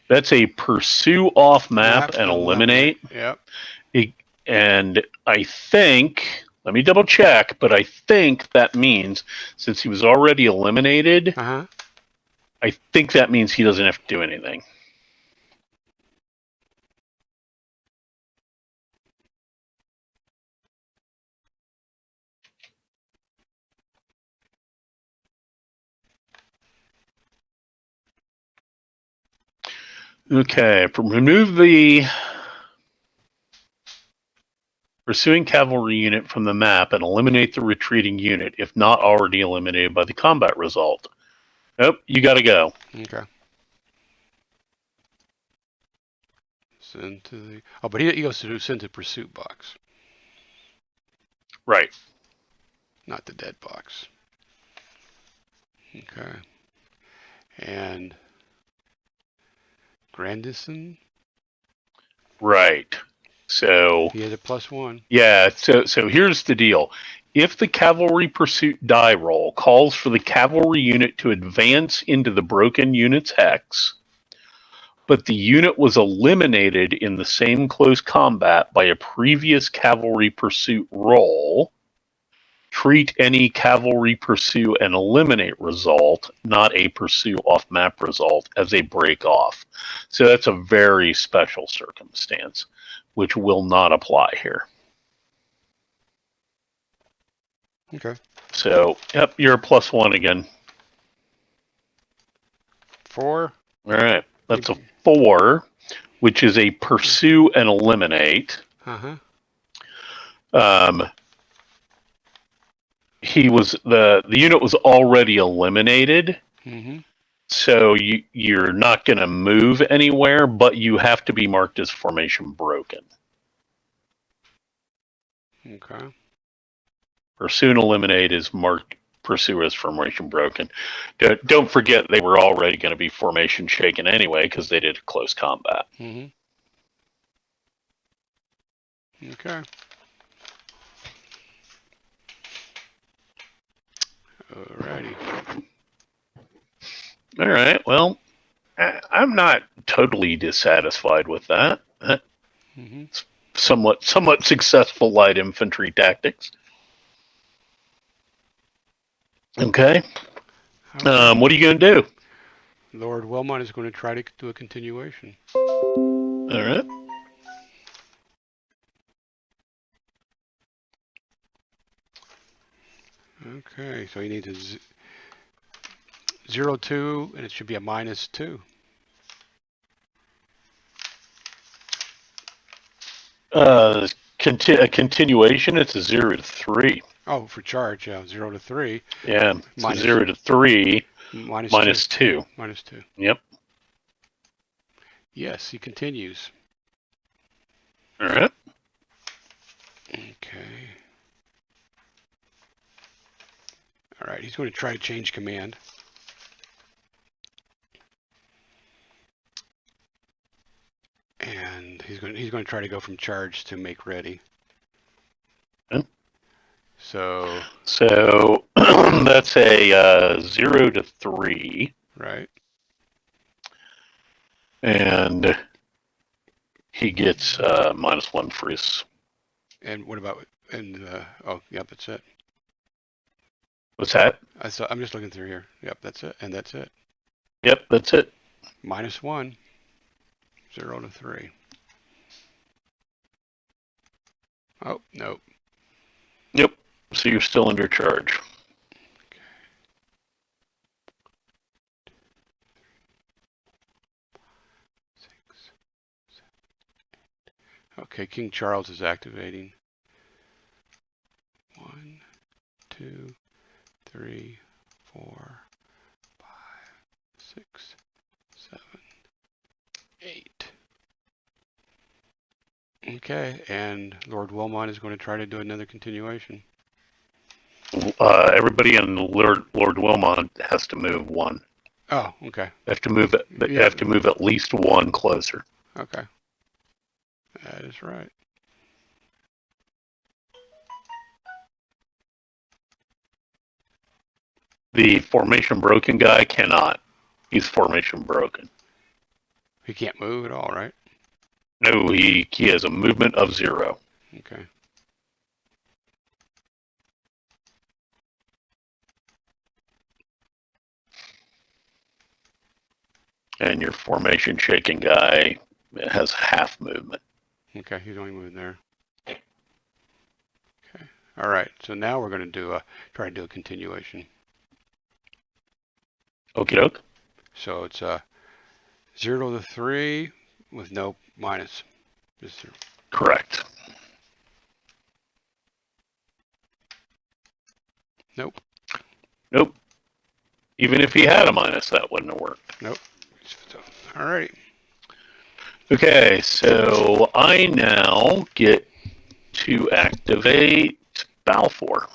that's a pursue off map and eliminate. Yep. And I think, let me double check, but I think that means since he was already eliminated, Uh-huh. I think that means he doesn't have to do anything. Okay, remove the pursuing cavalry unit from the map and eliminate the retreating unit if not already eliminated by the combat result. Nope, you gotta go. Okay. Send to the... Oh, but he goes to send to pursuit box. Right. Not the dead box. Okay. And Grandison? Right. So he has a +1. Yeah, so here's the deal. If the cavalry pursuit die roll calls for the cavalry unit to advance into the broken unit's hex, but the unit was eliminated in the same close combat by a previous cavalry pursuit roll, treat any cavalry pursue and eliminate result, not a pursue off map result, as a break off. So that's a very special circumstance, which will not apply here. Okay. So, yep, you're a +1 again. 4. All right, that's a 4, which is a pursue and eliminate. Uh-huh. The unit was already eliminated, Mm-hmm. so you're not going to move anywhere, but you have to be marked as formation broken. Okay. Pursue and eliminate is marked pursue as formation broken. Don't forget they were already going to be formation shaken anyway because they did close combat. Mm-hmm. Okay. Alrighty. All right. Well, I'm not totally dissatisfied with that. Mm-hmm. Somewhat successful light infantry tactics. Okay. What are you going to do? Lord Wilmot is going to try to do a continuation. All right. Okay, so he needs a 0-2, and it should be a -2. A continuation. It's a 0-3. Oh, for charge, yeah, 0-3. Yeah, it's a 0-3. -2. -2. Yep. Yes, he continues. All right. Okay. All right, he's going to try to change command. And he's going to try to go from charge to make ready. Okay. So that's a 0-3. Right. And he gets -1 for his. And what about oh, yep, that's it. What's that? I'm just looking through here. Yep, that's it, and that's it. Yep, that's it. -1, 0-3. Oh, no. Yep. So you're still under charge. Okay, King Charles is activating. 1, 2, 3, 4, 5, 6, 7, 8. Okay, and Lord Wilmot is going to try to do another continuation. Everybody in Lord Wilmot has to move 1. Oh, okay. They have to move it. They Yeah. have to move at least one closer. Okay. That is right. The formation broken guy cannot. He's formation broken. He can't move at all, right? No, he has a movement of 0. Okay. And your formation shaking guy has half movement. Okay, he's only moving there. Okay. All right. So now we're going to do try to do a continuation. Okie doke. So it's 0 to 3 with no minus. Just 0. Correct. Nope. Nope. Even if he had a minus, that wouldn't have worked. Nope. So, all right. Okay, so I now get to activate Balfour.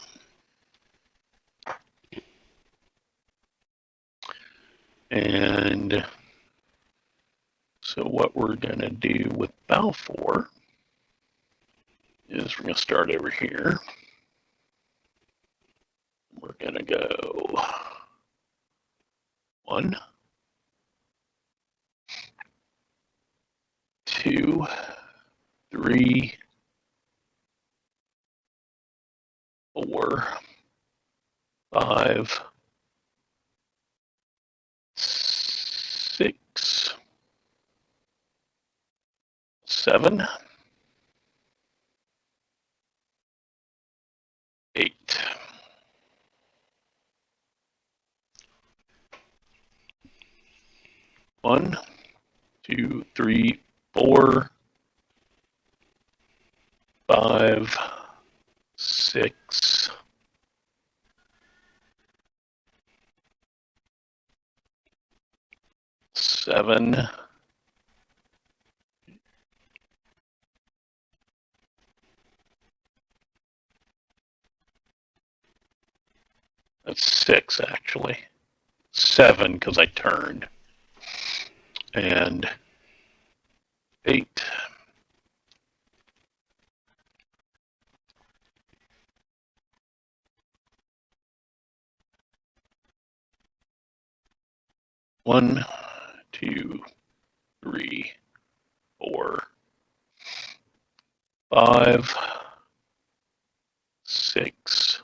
And so what we're going to do with Balfour is we're going to start over here. We're going to go 1, 2, 3, 4, 5, 6, 7, 8. One, 2, 3, 4, 5, 6, 7, 6 actually. 7 because I turned. And 8. One, 2, 3, 4, 5, 6,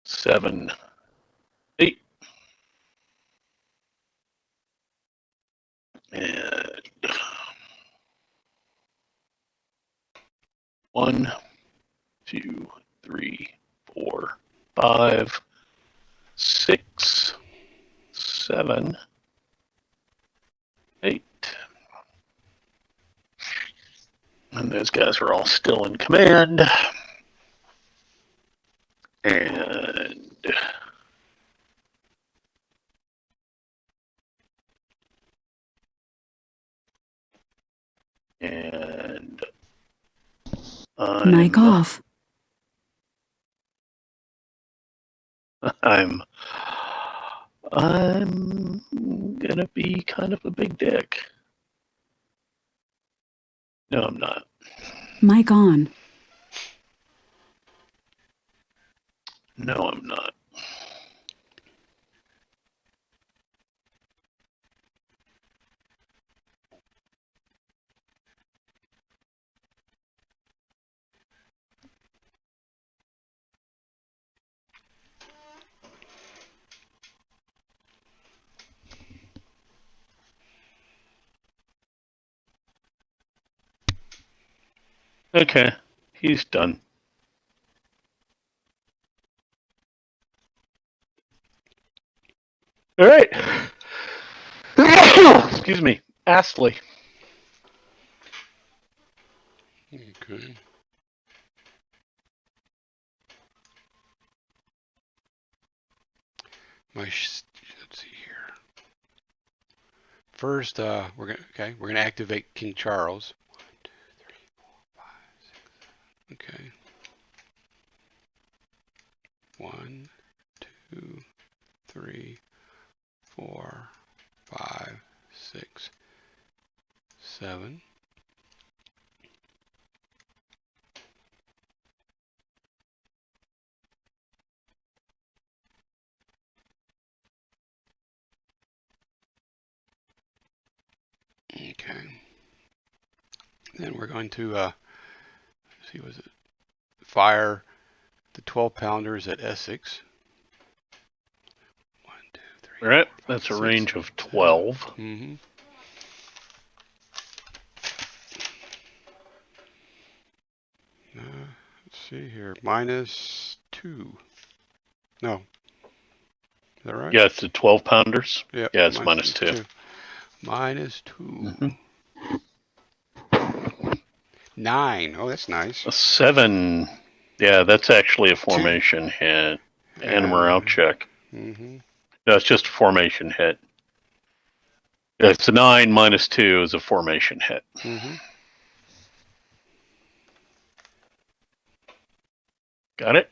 7, 8. And 1, 2, 3, 4, 5, 6, 7, 8. And those guys are all still in command. And Mic off. I'm gonna be kind of a big dick. No, I'm not. Mic on. No, I'm not. Okay, he's done. All right. Excuse me. Astley. Okay. Let's see here. First, we're gonna activate King Charles. 1, 2, 3, 4, 5, 6. Okay. 1, 2, 3, 4, 5, 6, 7. Okay. Then we're going to see, was it fire the 12 pounders at Essex? 1, 2, 3. All right, 4, 5, that's a 6, range of 7. 12. Mm-hmm. Let's see here. -2. No. Is that right? Yeah, it's the 12 pounders. Yep. Yeah, it's -2. -2. 9. Oh, that's nice. A 7. Yeah, that's actually a formation hit and a morale check. Mm-hmm. No, it's just a formation hit. It's a 9 -2 is a formation hit. Mm-hmm. Got it?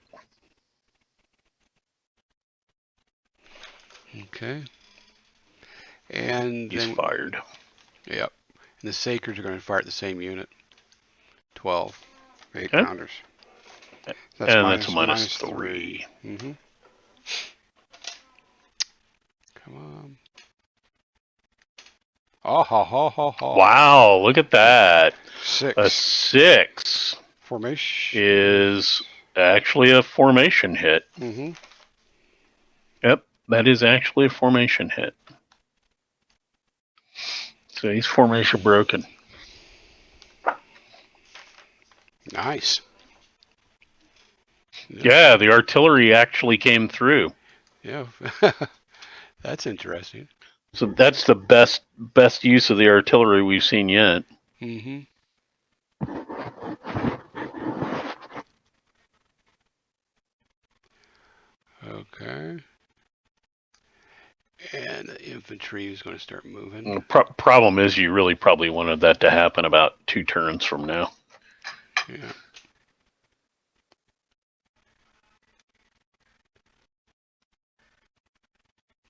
Okay. And He's then, fired. yep. And the Sakers are going to fire at the same unit. 12. 8 Okay. pounders. And that's a -3. Mm-hmm. Come on. Oh, ha, ha, ha, ha. Wow, look at that. 6. A 6 Formation. is actually a formation hit. Mm-hmm. Yep, that is actually a formation hit. So he's formation broken. Nice. Yeah, the artillery actually came through. Yeah. That's interesting. So that's the best use of the artillery we've seen yet. Mm-hmm. Okay. And the infantry is going to start moving. Problem is, you really probably wanted that to happen about 2 turns from now. Yeah.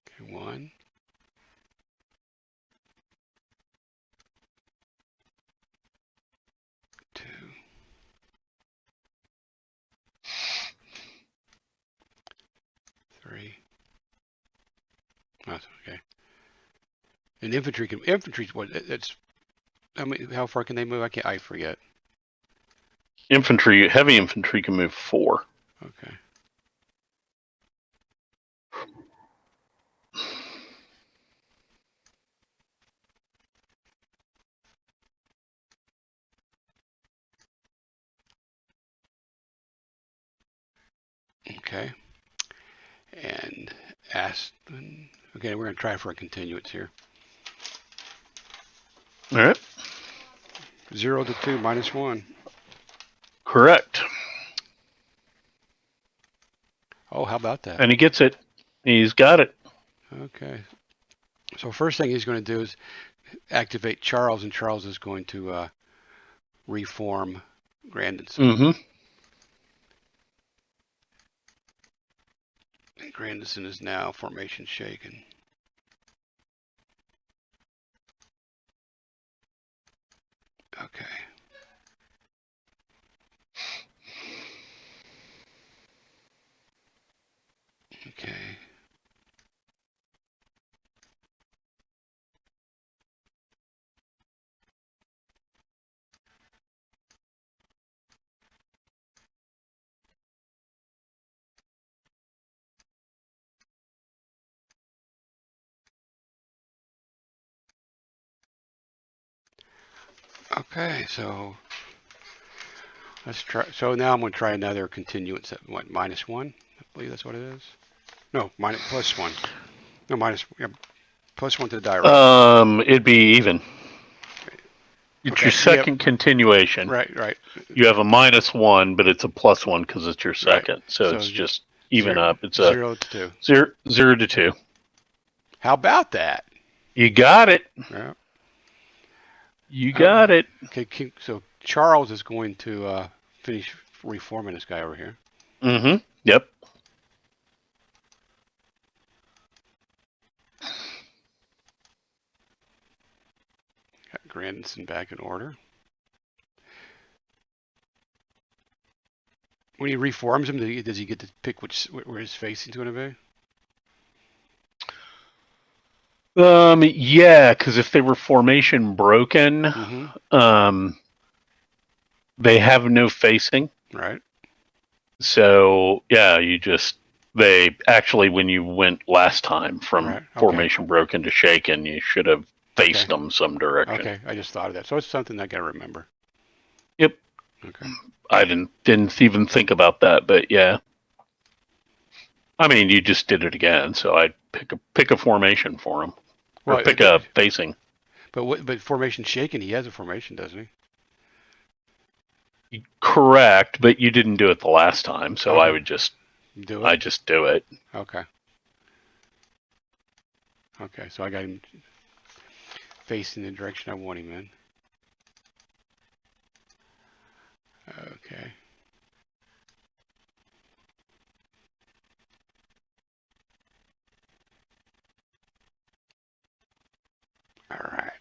Okay, 1. 2. 3. That's okay. And infantry's what? It's. How far can they move? I forget. Heavy infantry can move 4. Okay. Okay. And Aston. Okay, we're going to try for a continuance here. All right. 0 to 2, -1. Correct. Oh, how about that? And he gets it. He's got it. Okay. So first thing he's going to do is activate Charles, and Charles is going to reform Grandison. Mm-hmm. And Grandison is now formation shaken. Okay. Okay. Okay, so let's try. So now I'm going to try another continuance at what, -1? I believe that's what it is. No, +1. No, +1 to the die roll. It'd be even. It's Okay, your second continuation. Right. You have a -1, but it's a +1 because it's your second. Right. So it's just even up. It's a 0 to 2. 0 to 2. How about that? You got it. Yeah. You got it. Okay, so Charles is going to finish reforming this guy over here. Mm-hmm. Yep. Grandison back in order. When he reforms him, does he get to pick where his facing's going to be? Yeah, because if they were formation broken, they have no facing. Right. So yeah, they actually, when you went last time from formation broken to shaken, you should have faced them some direction. Okay, I just thought of that. So it's something I got to remember. Yep. Okay. I didn't even think about that, but yeah. I mean, you just did it again, so I'd pick a formation for him, or pick a facing. But formation shaken, he has a formation, doesn't he? Correct, but you didn't do it the last time, so I would just do it. I just do it. Okay. Okay, so I got him facing the direction I want him in. Okay. All right.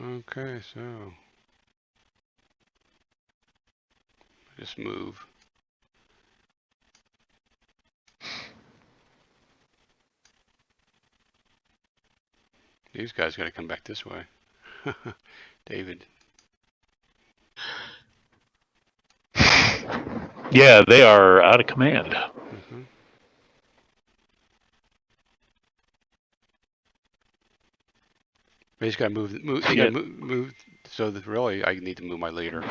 Okay, so just move. These guys got to come back this way. David. Yeah, they are out of command. They just got to move. They got to move. So that really, I need to move my leader.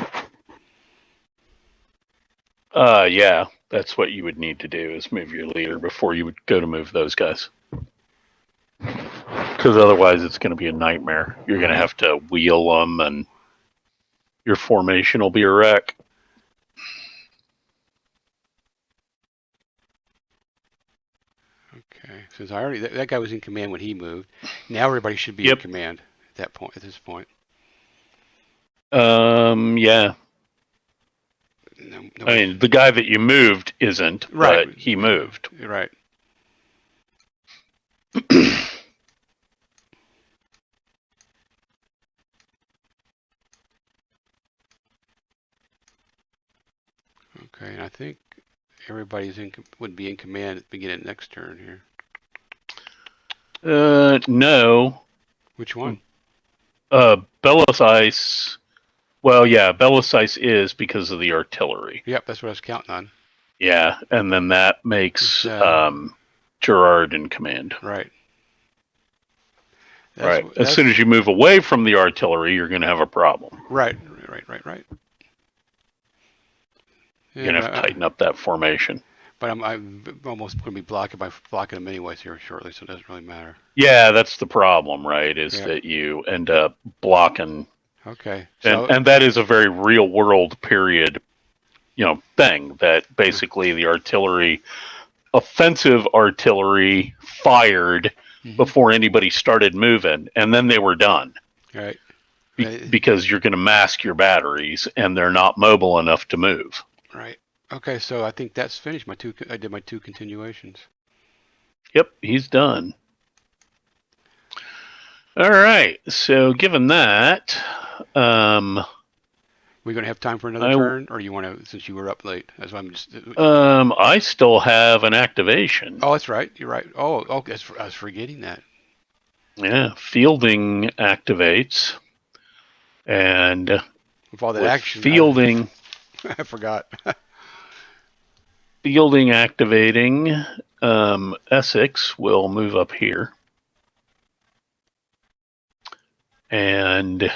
Yeah, that's what you would need to do, is move your leader before you would go to move those guys. Because otherwise, it's going to be a nightmare. You're going to have to wheel them, and your formation will be a wreck. Okay, since I already that guy was in command when he moved, now everybody should be in command at that point. At this point. Yeah. I mean, the guy that you moved isn't, right. But he moved. Right. Okay, and I think everybody's would be in command at the beginning of next turn here. No. Which one? Belisais. Well, yeah, Belisais is because of the artillery. Yep, that's what I was counting on. Yeah, and then that makes Gerard in command. Right. Right. As soon as you move away from the artillery, you're going to have a problem. Right. You're going to have to tighten up that formation. But I'm almost going to be blocking them anyways here shortly, so it doesn't really matter. Yeah, that's the problem, right? That you end up blocking. Okay. And that is a very real world period, thing that basically the offensive artillery fired before anybody started moving, and then they were done. Right. Because you're going to mask your batteries, and they're not mobile enough to move. Right. Okay, so I think that's finished. I did my 2 continuations. Yep, he's done. All right. So, given that, we're going to have time for another turn, or you want to? Since you were up late, as I'm just. I still have an activation. Oh, that's right. You're right. Oh, I was forgetting that. Yeah, fielding activates, and with all that action, fielding. I forgot. Fielding activating, Essex will move up here. And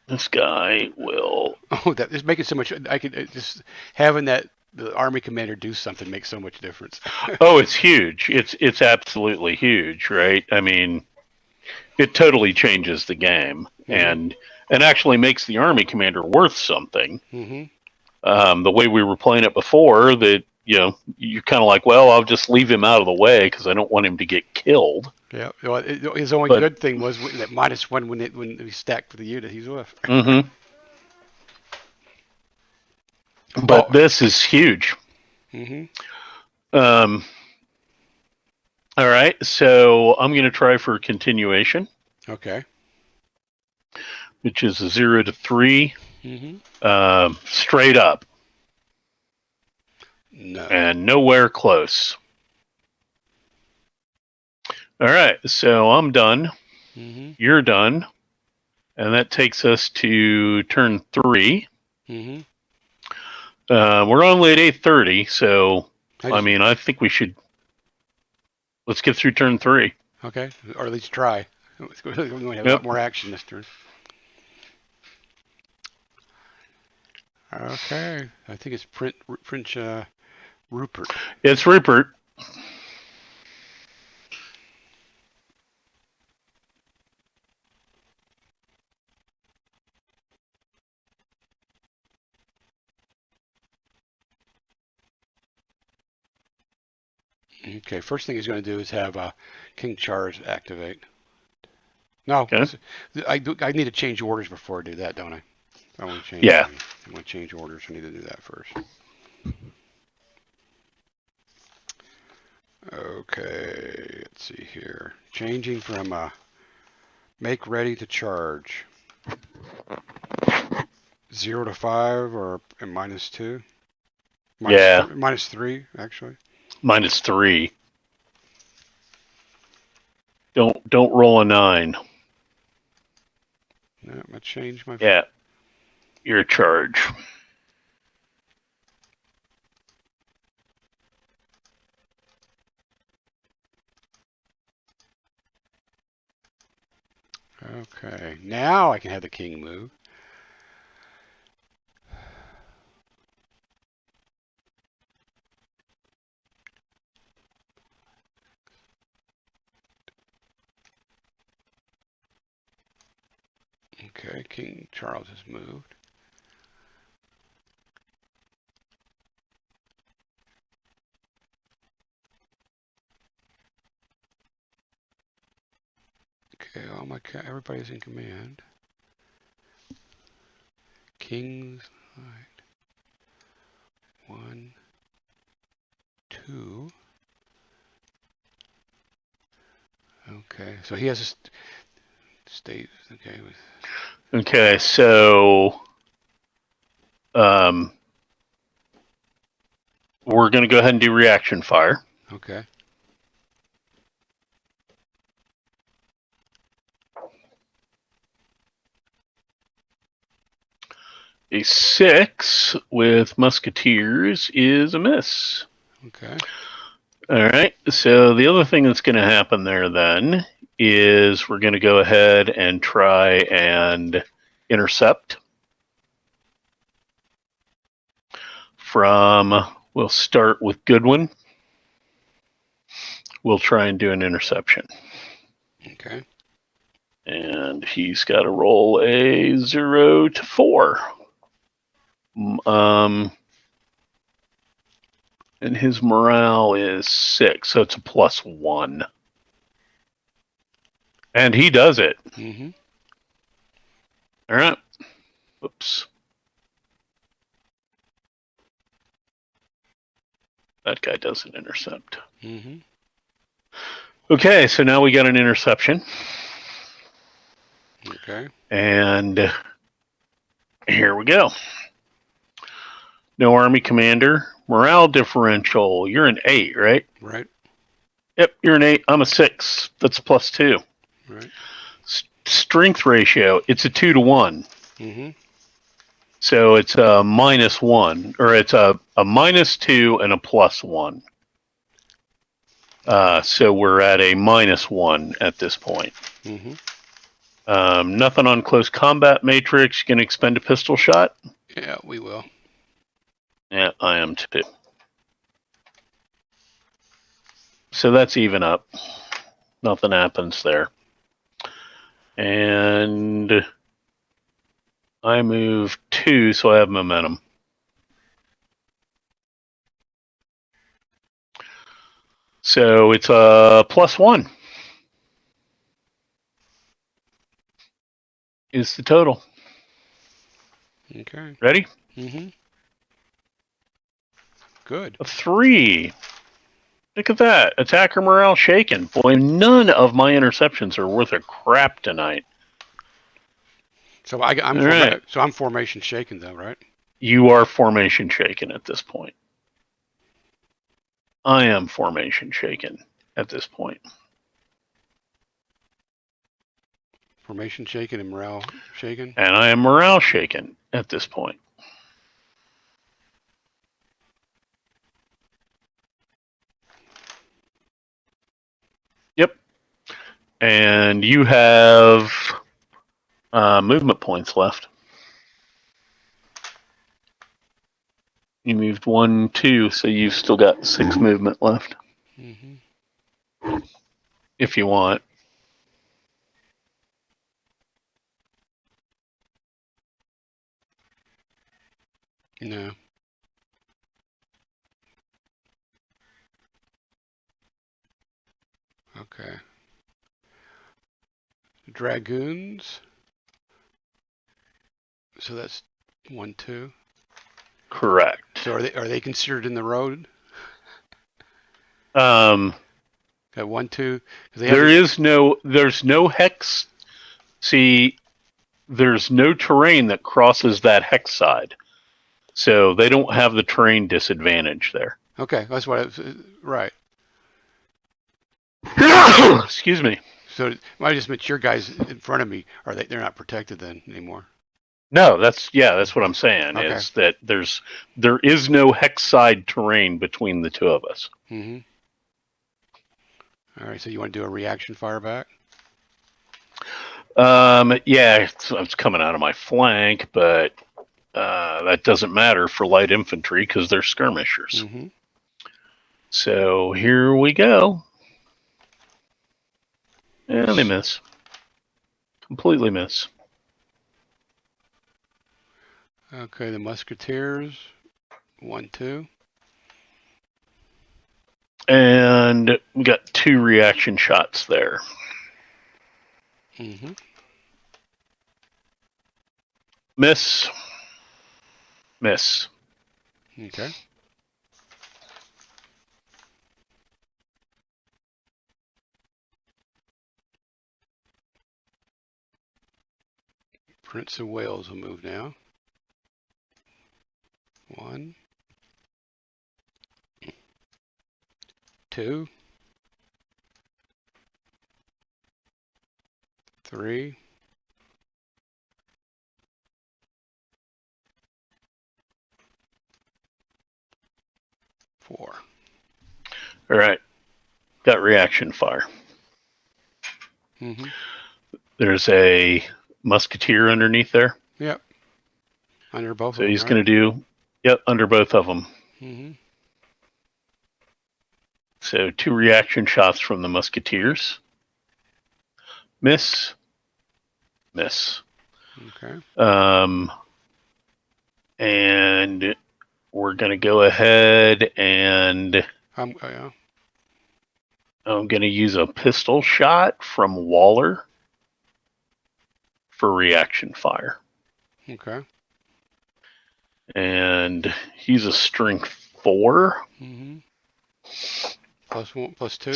this guy will... Oh, that is making so much... I could just... Having the army commander do something makes so much difference. Oh, it's huge. It's absolutely huge, right? I mean, it totally changes the game. And actually makes the army commander worth something. The way we were playing it before, that you're kind of like, well, I'll just leave him out of the way because I don't want him to get killed. Yeah. Well, his only But- good thing was that -1 when he stacked for the unit he's with. Mm-hmm. But Oh. this is huge. Mhm. All right, so I'm going to try for continuation, Okay. which is a 0 to 3, Mhm. straight up No. and nowhere close. All right, so I'm done. Mhm. You're done. And that takes us to turn 3. Mhm. We're only at 8:30, so I I just, mean, I think let's get through turn 3. okay, or at least try. We only have a lot Yep. more action this turn. Okay. I think it's Prince Rupert. It's Rupert. Okay. First thing he's going to do is have King Charles activate. No. Okay. I need to change orders before I do that, don't I? I want to change. Yeah. I want to change orders. I need to do that first. Okay, let's see here. Changing from make ready to charge. 0 to 5 or -2? Yeah. -3, actually. -3. Don't roll a 9. No, I'm going to change my... Yeah. You're a charge. Okay, now I can have the king move. Okay, King Charles has moved. Okay, everybody's in command. Kings, right. 1, 2. Okay, so he has a state. Okay, Okay, so we're going to go ahead and do reaction fire. okay. A 6 with musketeers is a miss. Okay. All right, so the other thing that's going to happen there then is we're going to go ahead and try and intercept we'll start with Goodwin. We'll try and do an interception. Okay. And he's got to roll a 0 to 4. And his morale is 6, so it's a +1. And he does it. Mm-hmm. All right. Whoops. That guy doesn't intercept. Mm-hmm. Okay, so now we got an interception. Okay. And here we go. No army commander. Morale differential. You're an 8, right? Right. Yep, you're an 8. I'm a 6. That's a +2. Right. Strength ratio. It's a 2 to 1. Mm-hmm. So it's a -1, or it's a -2 and a +1. So we're at a -1 at this point. Mm-hmm. Nothing on close combat matrix. You can expend a pistol shot. Yeah, we will. Yeah, I am too. So that's even up. Nothing happens there. And I move 2, so I have momentum. So it's a +1. is the total. Okay. Ready? Mm-hmm. Good. A 3. Look at that. Attacker morale shaken. Boy, none of my interceptions are worth a crap tonight. So I'm All right. I'm formation shaken though, right? You are formation shaken at this point. I am formation shaken at this point. Formation shaken and morale shaken. And I am morale shaken at this point. Yep. And you have movement points left. You moved 1, 2, so you've still got 6 movement left. Mm-hmm. If you want. No. Okay. Dragoons. So that's 1, 2. Correct. So are they considered in the road? Um, Got 1, 2. there's no hex. See, there's no terrain that crosses that hex side. So they don't have the terrain disadvantage there. Okay, that's what I was, right. Excuse me. So I just meant your guys in front of me they're not protected then anymore. No, that's what I'm saying Okay. is that there is no hex side terrain between the two of us. Mm-hmm. All right, so you want to do a reaction fire back? Yeah, it's coming out of my flank, but that doesn't matter for light infantry because they're skirmishers. Mm-hmm. So here we go. And they miss. Completely miss. Okay, the musketeers, 1, 2. And we got 2 reaction shots there. Mm-hmm. Miss. Miss. Okay. Prince of Wales will move now. 1, 2, 3, 4. All right. Got reaction fire. Mm-hmm. There's a musketeer underneath there. Yep. Under both So of them, he's right? going to do, under both of them. Mm-hmm. So 2 reaction shots from the musketeers. Miss. Miss. Okay. And we're going to go ahead and Yeah. I'm going to use a pistol shot from Waller for reaction fire. Okay. And he's a strength 4. Mm-hmm. Plus 1, plus 2.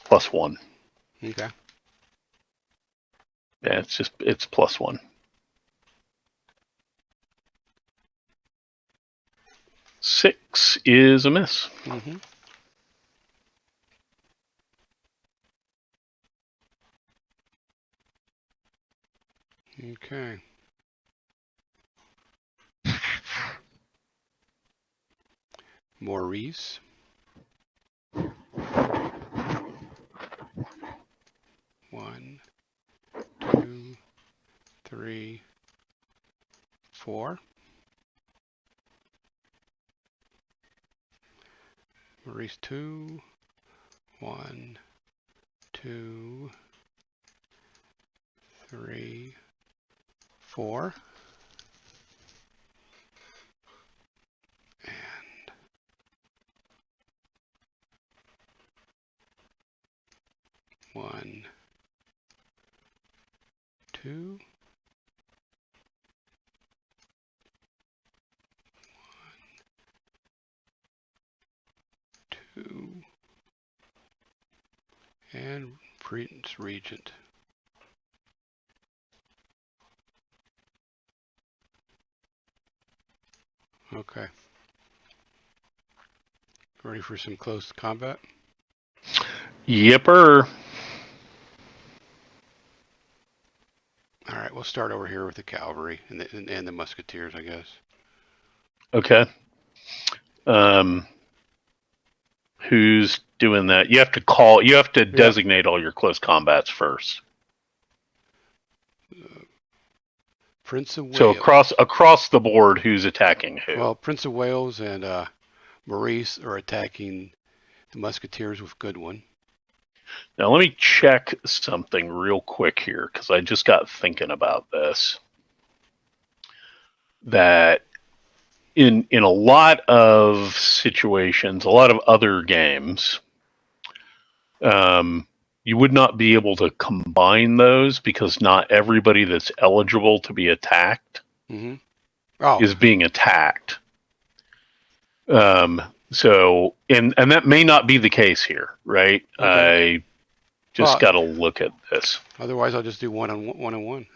Plus 1. Okay. Yeah, it's plus 1. Six is a miss. Mm-hmm. Okay. Maurice. 1, 2, 3, 4. Maurice 2. 1, 2, 3, 4. And 1, 2. 2. And Prince Regent. Okay. Ready for some close combat? Yipper. All right, we'll start over here with the cavalry and the musketeers, I guess. Okay. Who's doing that? You have to call. You have to designate all your close combats first. Prince of Wales. So across the board, who's attacking who? Well, Prince of Wales and Maurice are attacking the musketeers with Goodwin. Now let me check something real quick here because I just got thinking about this. That in a lot of situations, a lot of other games, you would not be able to combine those because not everybody that's eligible to be attacked is being attacked. So and that may not be the case here, right? Okay. I just got to look at this. Otherwise, I'll just do one-on-one.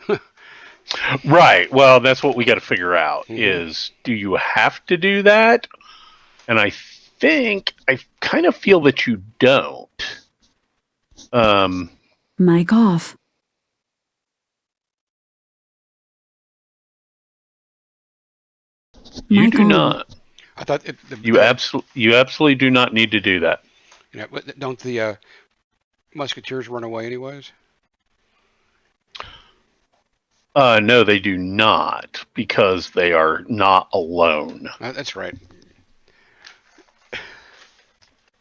Right. Well, that's what we got to figure out is, do you have to do that? And I kind of feel that you don't. Mic off. You do not. I thought you absolutely do not need to do that. Don't the musketeers run away anyways? No, they do not, because they are not alone. That's right.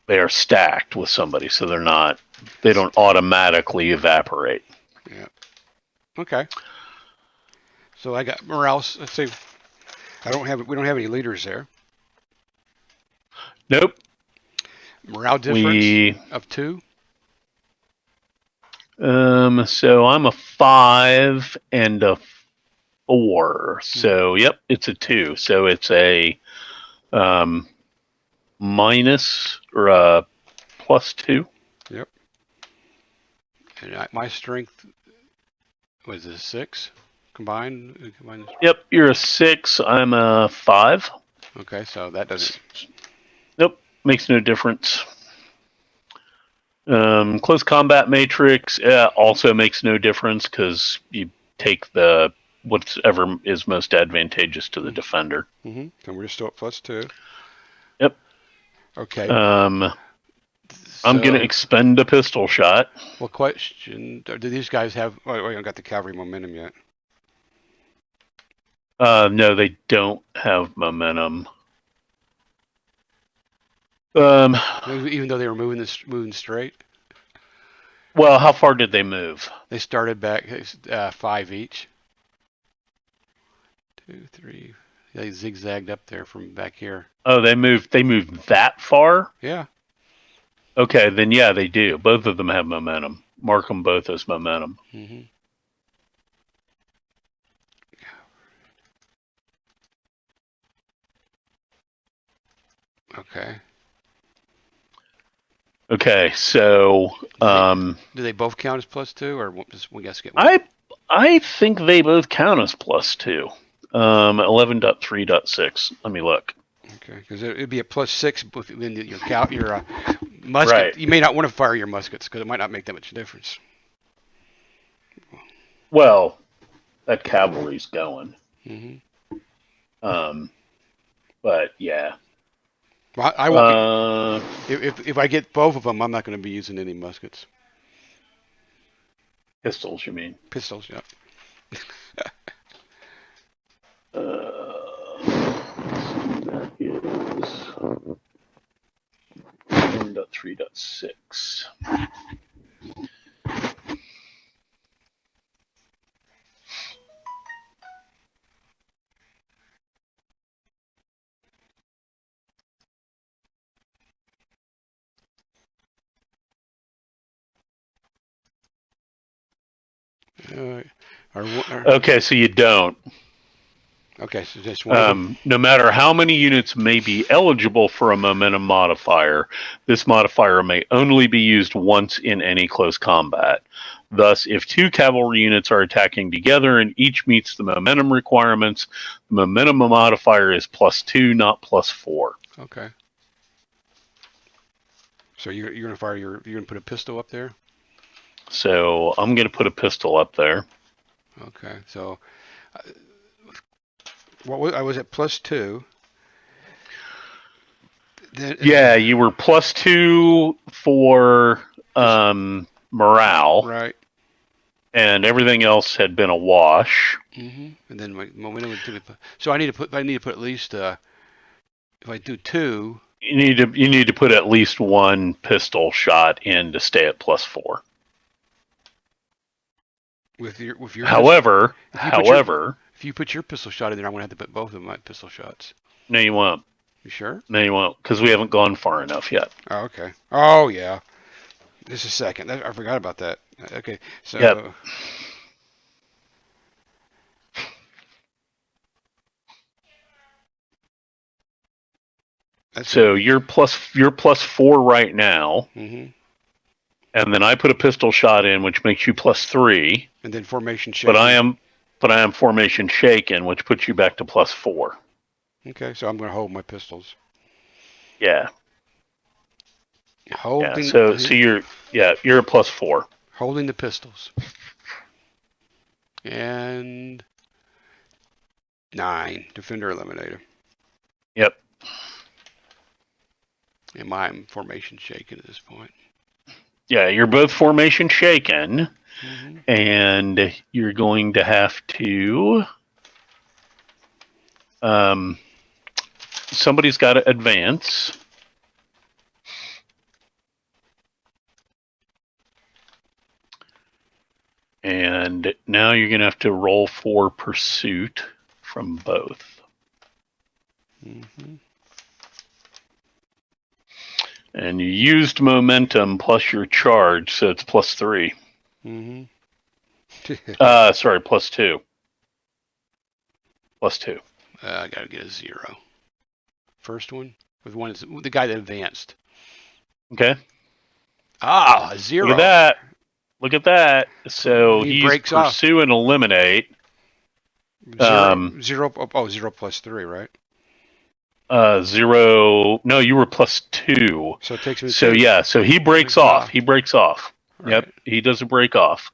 They are stacked with somebody, so they don't automatically evaporate. Yeah. Okay. So I got morale. Let's see. We don't have any leaders there. Nope. Morale difference of 2. So I'm a 5 and a 4. So yep, it's a 2. So it's a minus or a +2. Yep. And my strength was a 6 combined. Yep, you're a 6. I'm a 5. Okay, so that doesn't. Nope, makes no difference. Close combat matrix also makes no difference because you take whatever is most advantageous to the defender. So we're just still at +2. Yep. Okay. I'm going to expend a pistol shot. Well, question: do these guys have? Oh, we haven't got the cavalry momentum yet. No, they don't have momentum. Even though they were moving straight. Well, how far did they move? They started back 5 each. 2, 3. They zigzagged up there from back here. Oh, they moved that far? Yeah. Okay, then yeah, they do. Both of them have momentum. Mark them both as momentum. Okay. Okay, so do they both count as +2, or just we guess get one? I think they both count as +2. 11.3.6. Let me look. Okay, because it'd be a +6 in your musket. Right. You may not want to fire your muskets because it might not make that much difference. Well, that cavalry's going. But yeah. Well, I won't. If I get both of them, I'm not going to be using any muskets. Pistols, you mean? Pistols, yeah. That is 1.3.6. Okay, so you don't. Okay, so just one of them. No matter how many units may be eligible for a momentum modifier, this modifier may only be used once in any close combat. Thus, if 2 cavalry units are attacking together and each meets the momentum requirements, the momentum modifier is +2, not +4. Okay. So you're gonna fire you're gonna put a pistol up there. So I'm going to put a pistol up there. Okay. So I was at +2. Yeah, you were +2 for morale, right. and everything else had been a wash. And then my momentum would typically. So I need to put at least if I do 2. You need to put at least 1 pistol shot in to stay at +4. With your However, if you put your pistol shot in there, I'm gonna have to put both of my pistol shots. no, you won't. You sure? No, you won't, because we haven't gone far enough yet. Oh, okay. Oh yeah. Just a second. I forgot about that. Okay. So. Yep. So you're +4 right now. And then I put a pistol shot in, which makes you +3. And then formation shaken. But I am formation shaken, which puts you back to +4. Okay, so I'm going to hold my pistols. Yeah. Holding. Yeah. So you're a +4. Holding the pistols. And 9 defender eliminator. Yep. And my formation shaken at this point. Yeah, you're both formation shaken, and you're going to have to. Somebody's got to advance. And now you're going to have to roll for pursuit from both. And you used momentum plus your charge, so it's +3. Sorry, +2. +2. I got to get a 0. First one with one is the guy that advanced. Okay. Ah, a 0. Look at that. So He he's breaks off. pursue and eliminate. 0. 0 +3, right? 0. No, you were +2. So it takes me. So yeah. So he breaks off. He breaks off. Right. Yep. He does a break off.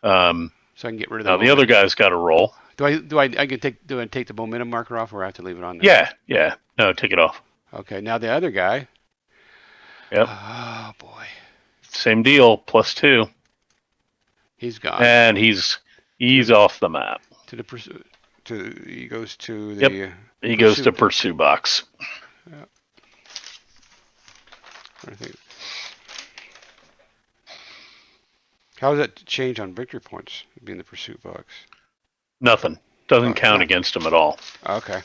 So I can get rid of now the other guy's got to roll. Do I take the momentum marker off, or I have to leave it on there? Yeah. Yeah. No, take it off. Okay. Now the other guy. Yep. Oh boy. Same deal. +2. He's gone. And he's off the map. To the pursuit. He goes to the. Yep. He goes to pursuit box. Yeah. I think. How does that change on victory points? Being the pursuit box. Nothing. Doesn't count against him at all. Okay.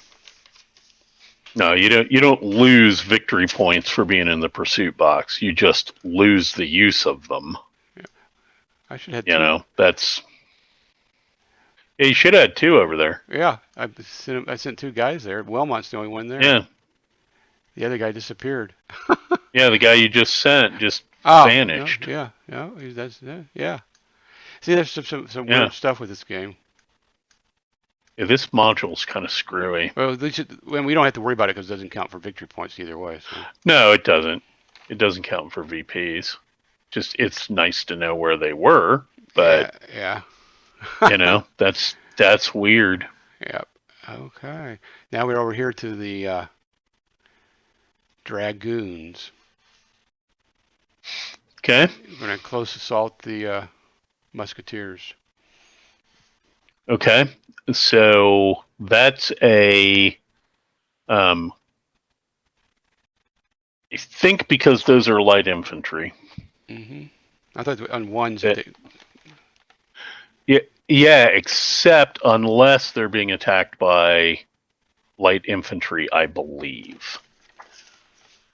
No, you don't lose victory points for being in the pursuit box. You just lose the use of them. Yeah. I should have. That's. Yeah, you should have had 2 over there. Yeah, I sent 2 guys there. Wilmot's the only one there. Yeah. The other guy disappeared. Yeah, the guy you just sent just vanished. Yeah. Yeah. See, there's some weird stuff with this game. Yeah, this module's kind of screwy. Well, we don't have to worry about it because it doesn't count for victory points either way. So. No, it doesn't. It doesn't count for VPs. Just it's nice to know where they were, but yeah. that's weird. Yep. Okay. Now we're over here to the dragoons. Okay. We're going to close assault the musketeers. Okay. So that's a. I think because those are light infantry. I thought on ones. Yeah, except unless they're being attacked by light infantry, I believe.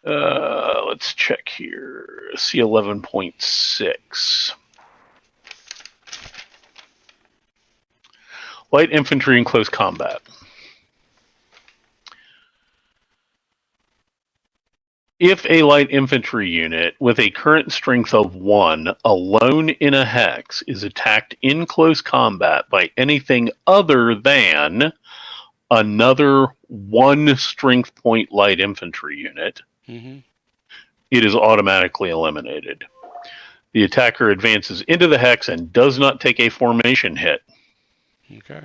Let's check here. C11.6. Light infantry in close combat. If a light infantry unit with a current strength of 1 alone in a hex is attacked in close combat by anything other than another 1 strength point light infantry unit, Mm-hmm. it is automatically eliminated. The attacker advances into the hex and does not take a formation hit. Okay.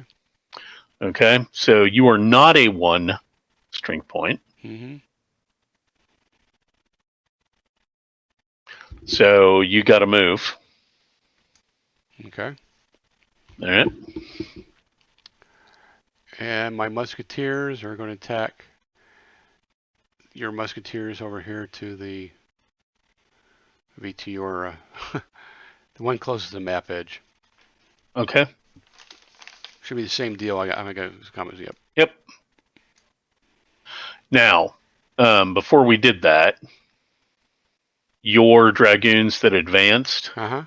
Okay, so you are not a 1 strength point. Mm-hmm. So you got to move. Okay. All right. And my musketeers are going to attack your musketeers over here to the VT or the one closest to the map edge. Okay. Should be the same deal. I got comments. Yep. Yep. Now, before we did that, your dragoons that advanced, Uh-huh.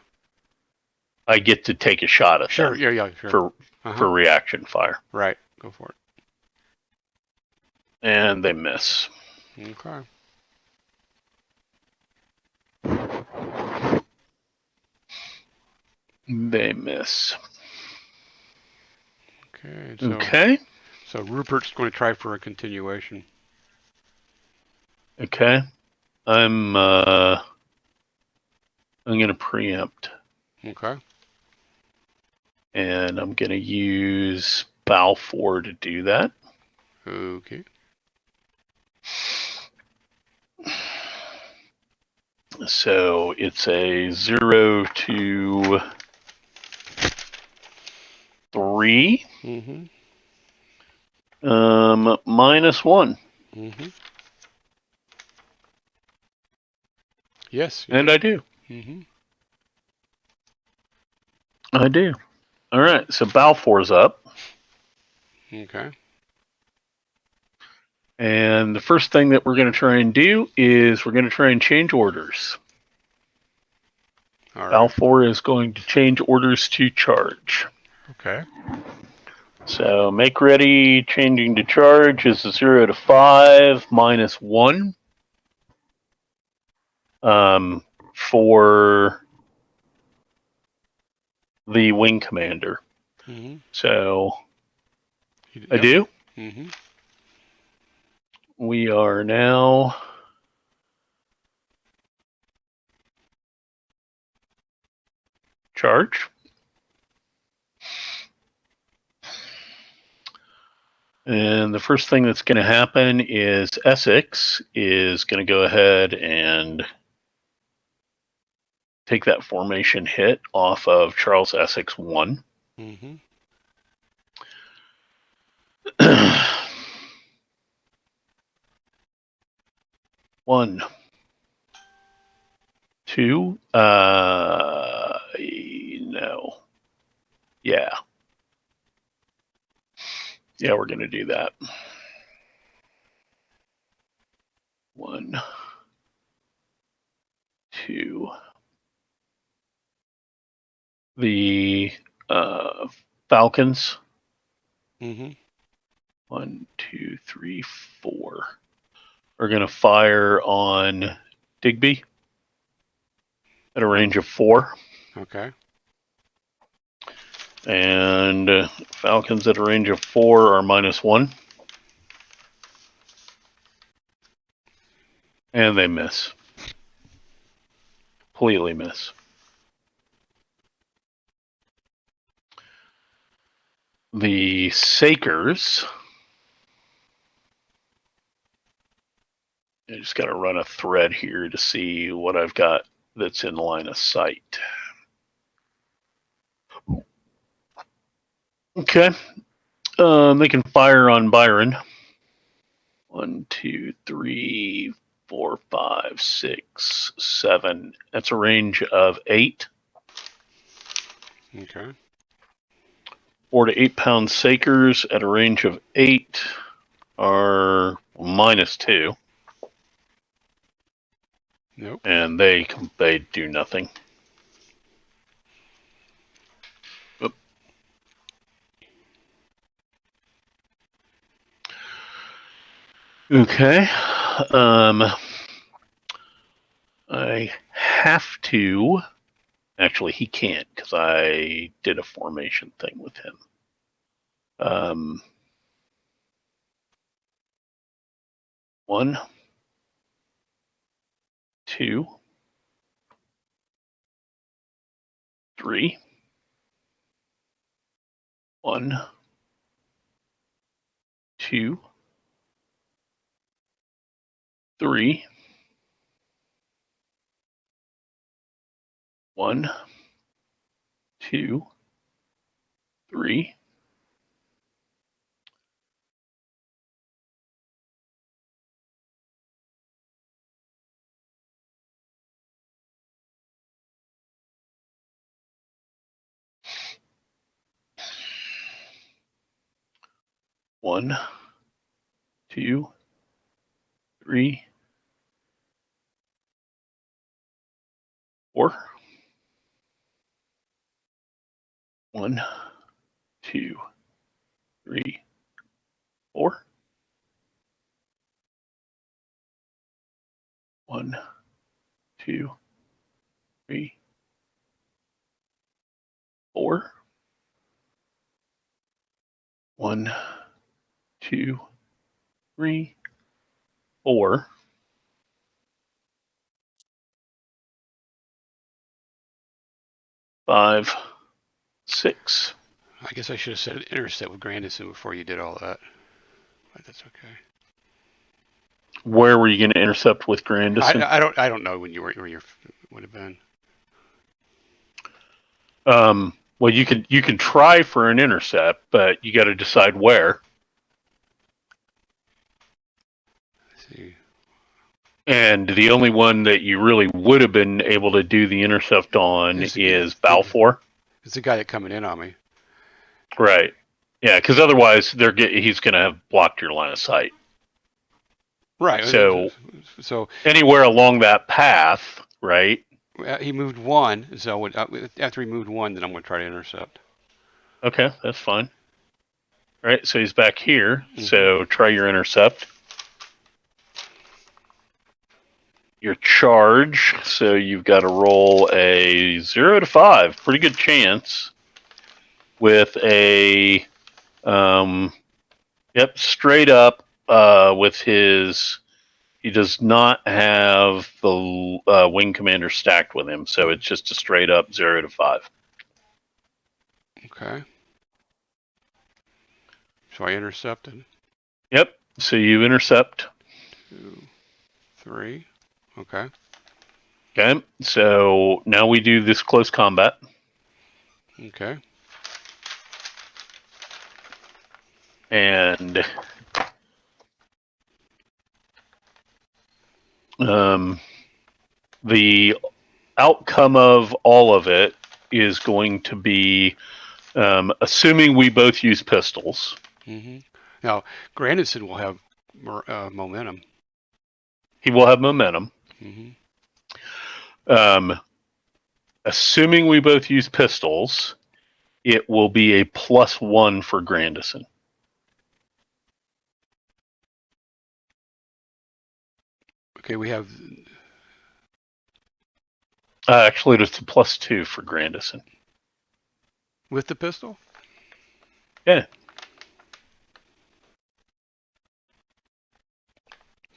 I get to take a shot at Sure. them Yeah. Sure. for reaction fire, Right. Go for it. and they miss. Okay. They miss. Okay. Okay. So Rupert's going to try for a continuation. Okay. I'm going to preempt, Okay. and I'm going to use Balfour to do that. Okay. So it's a 0 to 3, Mm-hmm. -1, Mm-hmm. Yes. and I do. Mm-hmm. I do. All right. So Balfour's up. Okay. And the first thing that we're going to try and do is we're going to try and change orders. All right. Balfour is going to change orders to charge. Okay. So make ready, changing to charge is a 0 to 5, -1. For the wing commander. Mm-hmm. So Yep. I do. Mm-hmm. We are now charge. And the first thing that's going to happen is Essex is going to go ahead and take that formation hit off of Charles Essex 1. Mm-hmm. 1, 2, no. Yeah, we're going to do that. 1, 2. The Falcons. Mm-hmm. 1, 2, 3, 4. Are going to fire on Digby at a range of 4. Okay. And Falcons at a range of 4 are -1. And they miss. Completely miss. The Sakers. I just got to run a thread here to see what I've got that's in line of sight. Okay. They can fire on Byron. 1, 2, 3, 4, 5, 6, 7. That's a range of 8. Okay. 4 to 8 pound Sakers at a range of 8 are -2. Nope. And they do nothing. Oop. Okay. I have to. Actually, he can't because I did a formation thing with him. 1, 2, 3. 1, 2, 3. 1, 2, 3. 1, 2, 3, 4. 1, 2, 3, 4. 1, 2, 3, 4. 1, 2, 3, 4. 5, 6. I guess I should have said intercept with Grandison before you did all that. But that's okay. Where were you going to intercept with Grandison? I don't know when you were where you would have been. Well, you can try for an intercept, but you got to decide where. Let's see. And the only one that you really would have been able to do the intercept on is Balfour. It's the guy that's coming in on me. Right. Yeah, because otherwise he's going to have blocked your line of sight. Right. So So anywhere along that path, right? he moved one. So after he moved one, then I'm going to try to intercept. Okay, that's fine. All right, so he's back here. Mm-hmm. So try your intercept. Your charge. So you've got to roll a 0 to 5. Pretty good chance. With a, straight up with his. He does not have the wing commander stacked with him, so it's just a straight up 0 to 5. Okay. So I intercepted. Yep. So you intercept. 2, 3. Okay. Okay. So now we do this close combat. Okay. And the outcome of all of it is going to be, assuming we both use pistols. Mm-hmm. Now, Grandison will have momentum. He will have momentum. Mm-hmm. Assuming we both use pistols, it will be a +1 for Grandison. Okay, we have. Actually, it's a +2 for Grandison. With the pistol? Yeah.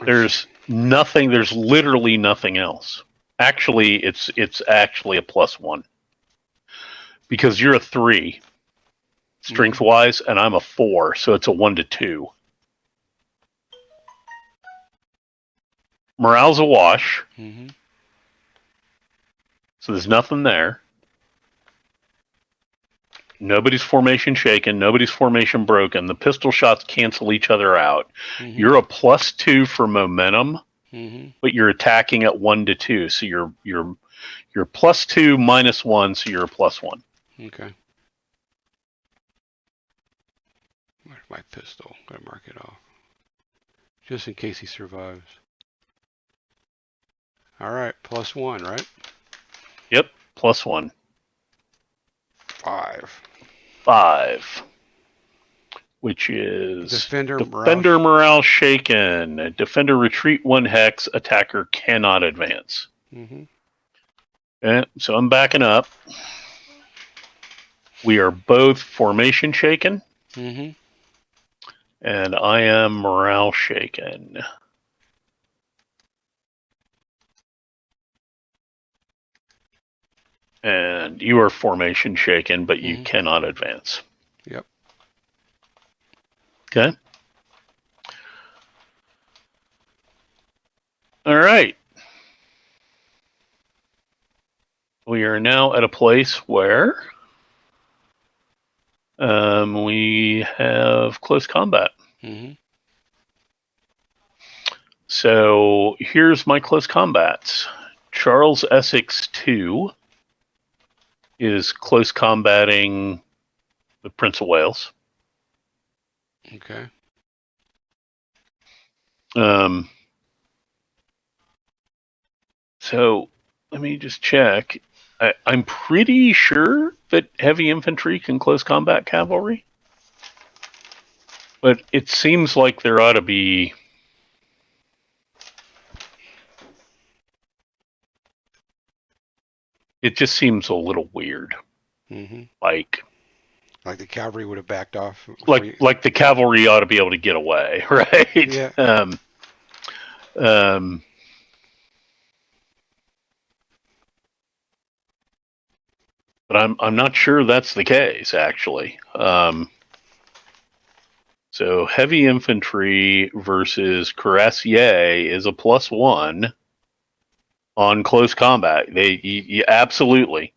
There's nothing. There's literally nothing else. Actually, it's actually a +1 because you're a 3 strength wise, and I'm a 4, so it's a 1 to 2. Morale's a wash. Mm-hmm. So there's nothing there. Nobody's formation shaken. Nobody's formation broken. The pistol shots cancel each other out. Mm-hmm. You're a +2 for momentum, but you're attacking at 1 to 2. So you're +2 -1, so you're a +1. Okay. Where's my pistol? Gotta mark it off. Just in case he survives. Alright, +1, right? Yep, +1. 5. which is Defender morale shaken. Defender retreat 1 hex. Attacker cannot advance. Mm-hmm. Okay, so I'm backing up. We are both formation shaken. Mm-hmm. And I am morale shaken. And you are formation shaken, but you cannot advance. Yep. Okay. All right. We are now at a place where we have close combat. Mm-hmm. So here's my close combats. Charles Essex 2 is close combating the Prince of Wales. Okay. So let me just check. I'm pretty sure that heavy infantry can close combat cavalry, but it seems like there ought to be. It just seems a little weird. Mm-hmm. Like the cavalry would have backed off. Like the cavalry ought to be able to get away, right? Yeah. But I'm not sure that's the case, actually. So heavy infantry versus cuirassier is a +1 on close combat. Absolutely.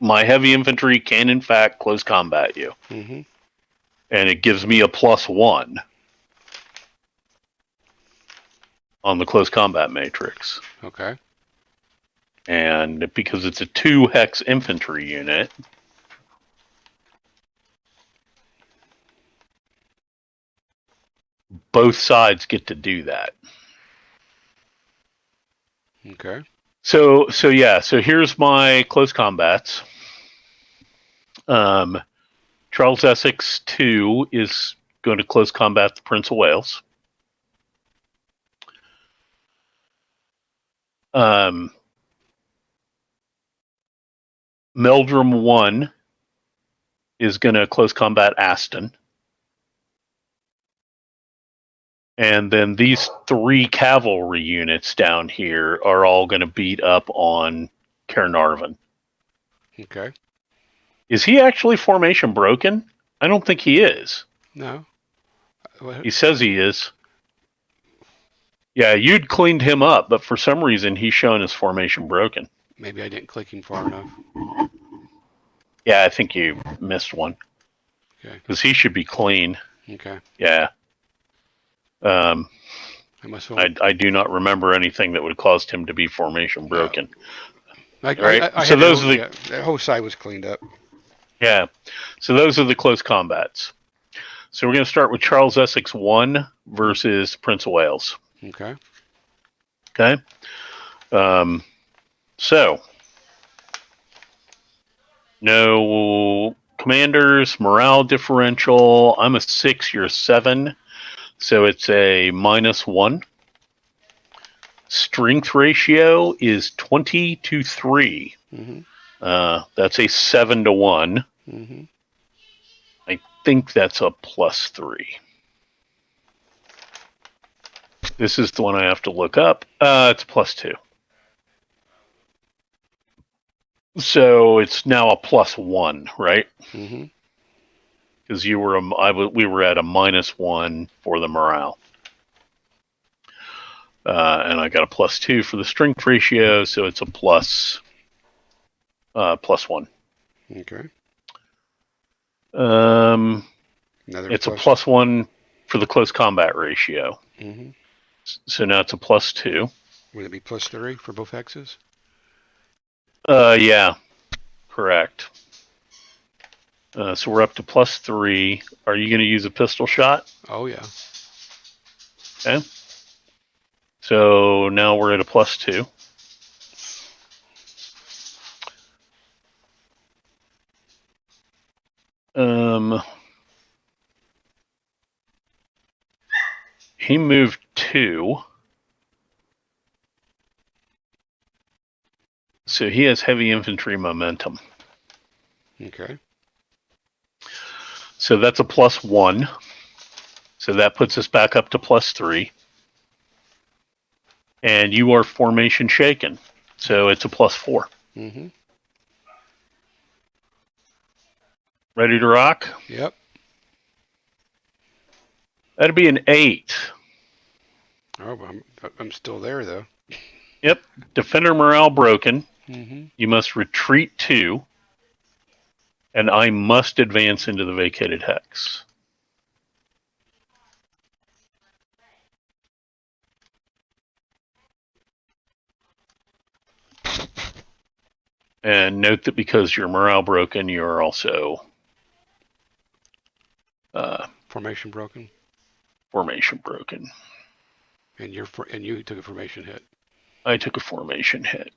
My heavy infantry can in fact close combat you. Mm-hmm. And it gives me a +1 on the close combat matrix. Okay. And because it's a 2 hex infantry unit, both sides get to do that. Okay. So here's my close combats. Charles Essex 2 is going to close combat the Prince of Wales. Meldrum 1 is going to close combat Aston. And then these 3 cavalry units down here are all going to beat up on Caernarvon. Okay. Is he actually formation broken? I don't think he is. No. He says he is. Yeah, you'd cleaned him up, but for some reason he's shown his formation broken. Maybe I didn't click him far enough. Yeah, I think you missed one. Okay. Because he should be clean. Okay. Yeah. I must have. I do not remember anything that would have caused him to be formation broken. I so had those are the that whole side was cleaned up. Yeah. So those are the close combats. So we're going to start with Charles Essex 1 versus Prince of Wales. Okay. Okay. So no commanders, morale differential. I'm a 6, you're a 7. So it's a -1. Strength ratio is 20-3. Mm-hmm. That's a 7-1. Mm-hmm. I think that's a +3. This is the one I have to look up. It's +2. So it's now a +1, right? Mm-hmm. Because we were at a -1 for the morale. And I got a +2 for the strength ratio, so it's a +1. Okay. It's a +1 for the close combat ratio. Mm-hmm. So now it's a +2. Would it be +3 for both hexes? Yeah, correct. So we're up to +3. Are you going to use a pistol shot? Oh yeah. Okay. So now we're at a +2. he moved 2. So he has heavy infantry momentum. Okay. So that's a +1. So that puts us back up to +3. And you are formation shaken. So it's a +4. Mm-hmm. Ready to rock? Yep. That'd be an 8. Oh, I'm still there though. Yep. Defender morale broken. Mm-hmm. You must retreat 2. And I must advance into the vacated hex. And note that because you're morale broken, you're also Formation broken. formation broken. And you took a formation hit. I took a formation hit.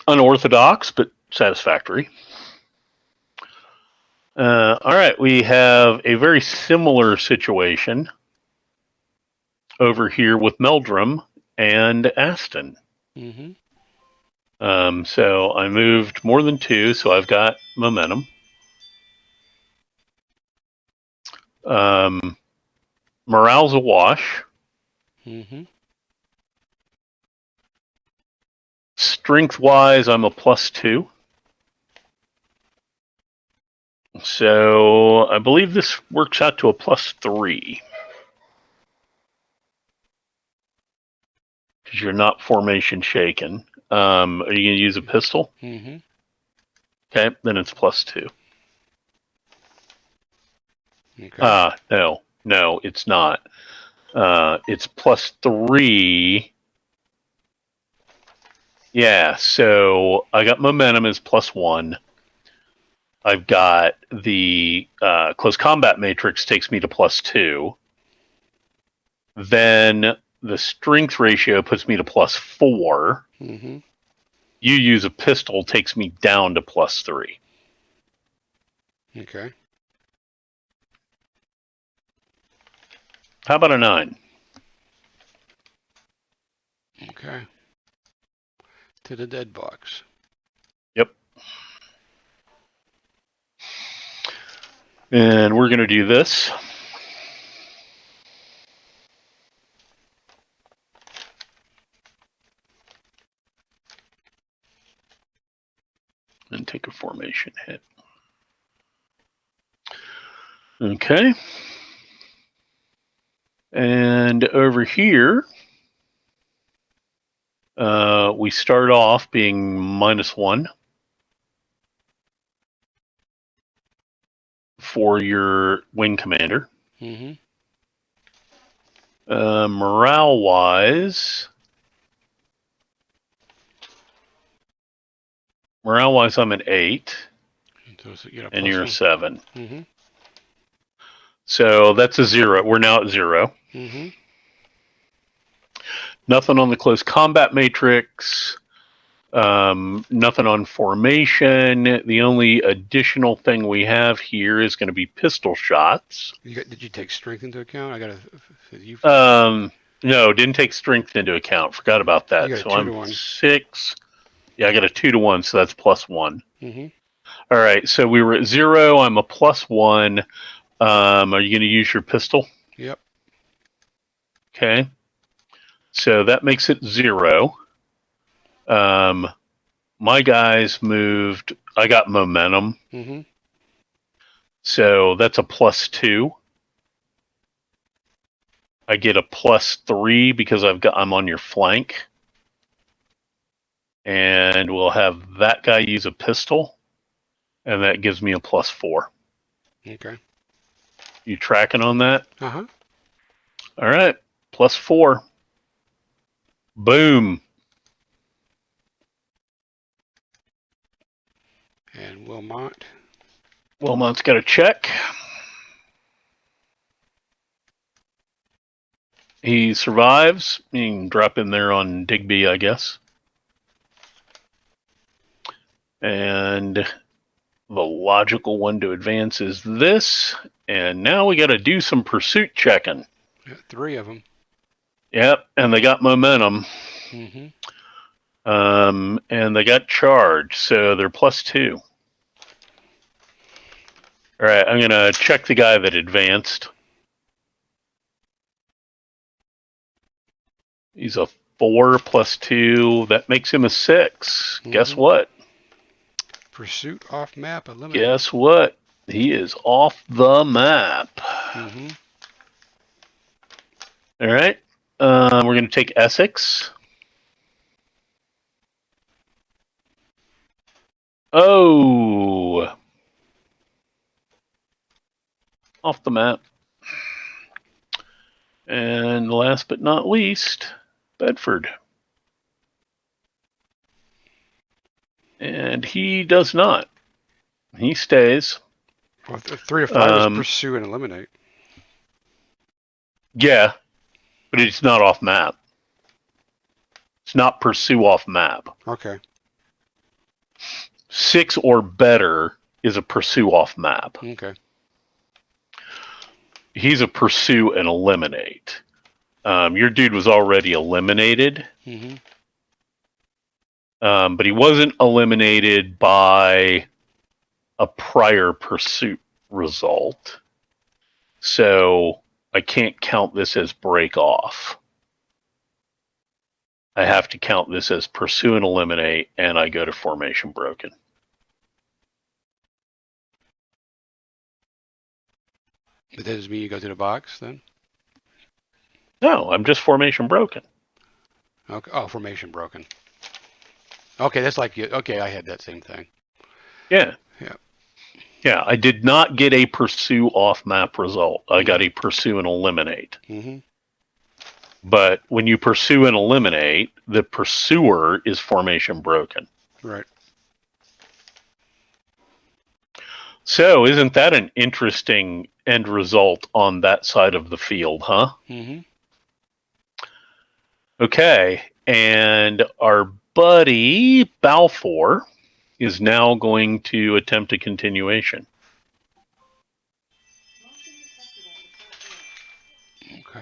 Unorthodox, but satisfactory. All right, we have a very similar situation over here with Meldrum and Aston. Mm-hmm. So I moved more than 2, so I've got momentum. Morale's a wash. Mm-hmm. Strength-wise, I'm a +2. So I believe this works out to a +3. Because you're not formation shaken. Are you going to use a pistol? Mm-hmm. Okay, then it's +2. Okay. No, it's not. It's +3. Yeah, so I got momentum as +1. I've got the close combat matrix takes me to +2. Then the strength ratio puts me to +4. Mm-hmm. You use a pistol takes me down to +3. Okay. How about a 9? Okay. To the dead box. Yep. And we're going to do this. And take a formation hit. Okay. And over here, we start off being -1 for your wing commander. Mm-hmm. Morale-wise, I'm an 8, So you get a and you're a +1. 7. Mm-hmm. So that's a 0. We're now at 0. Mm-hmm. Nothing on the close combat matrix. Nothing on formation. The only additional thing we have here is going to be pistol shots. Did you take strength into account? I got you. No, didn't take strength into account. Forgot about You that. got a So 2 I'm to 1. 6. Yeah, I got a 2 to 1, so that's +1. Mm-hmm. All right, so we were at 0. I'm a +1. Are you going to use your pistol? Yep. Okay. So that makes it 0. My guys moved. I got momentum. Mm-hmm. So that's a +2. I get a +3 because I'm on your flank. And we'll have that guy use a pistol. And that gives me a +4. Okay. You tracking on that? Uh-huh. All right. +4. Boom. And Wilmot. Wilmot's got a check. He survives. You can drop in there on Digby, I guess. And the logical one to advance is this. And now we got to do some pursuit checking. Yeah, 3 of them. Yep, and they got momentum. Mm-hmm. And they got charge, so they're +2. All right, I'm gonna check the guy that advanced. He's a 4 +2. That makes him a 6. Mm-hmm. Guess what? Pursuit off map eliminated. Guess what? He is off the map. Mm-hmm. All right. We're going to take Essex. Oh. Off the map. And last but not least, Bedford. And he does not. He stays. Well, 3 or 5 is pursue and eliminate. Yeah, but it's not off map. It's not pursue off map. Okay. 6 or better is a pursue off map. Okay. He's a pursue and eliminate. Your dude was already eliminated. Mm-hmm. But he wasn't eliminated by a prior pursuit result. So I can't count this as break off. I have to count this as pursue and eliminate, and I go to formation broken. But that doesn't mean you go to the box then? No, I'm just formation broken. Okay. Oh, formation broken. Okay, that's like you. Okay, I had that same thing. Yeah. Yeah. Yeah, I did not get a pursue off map result. I got a pursue and eliminate. Mm-hmm. But when you pursue and eliminate, the pursuer is formation broken. Right. So isn't that an interesting end result on that side of the field, huh? Mm-hmm. Okay, and our buddy Balfour is now going to attempt a continuation. Okay.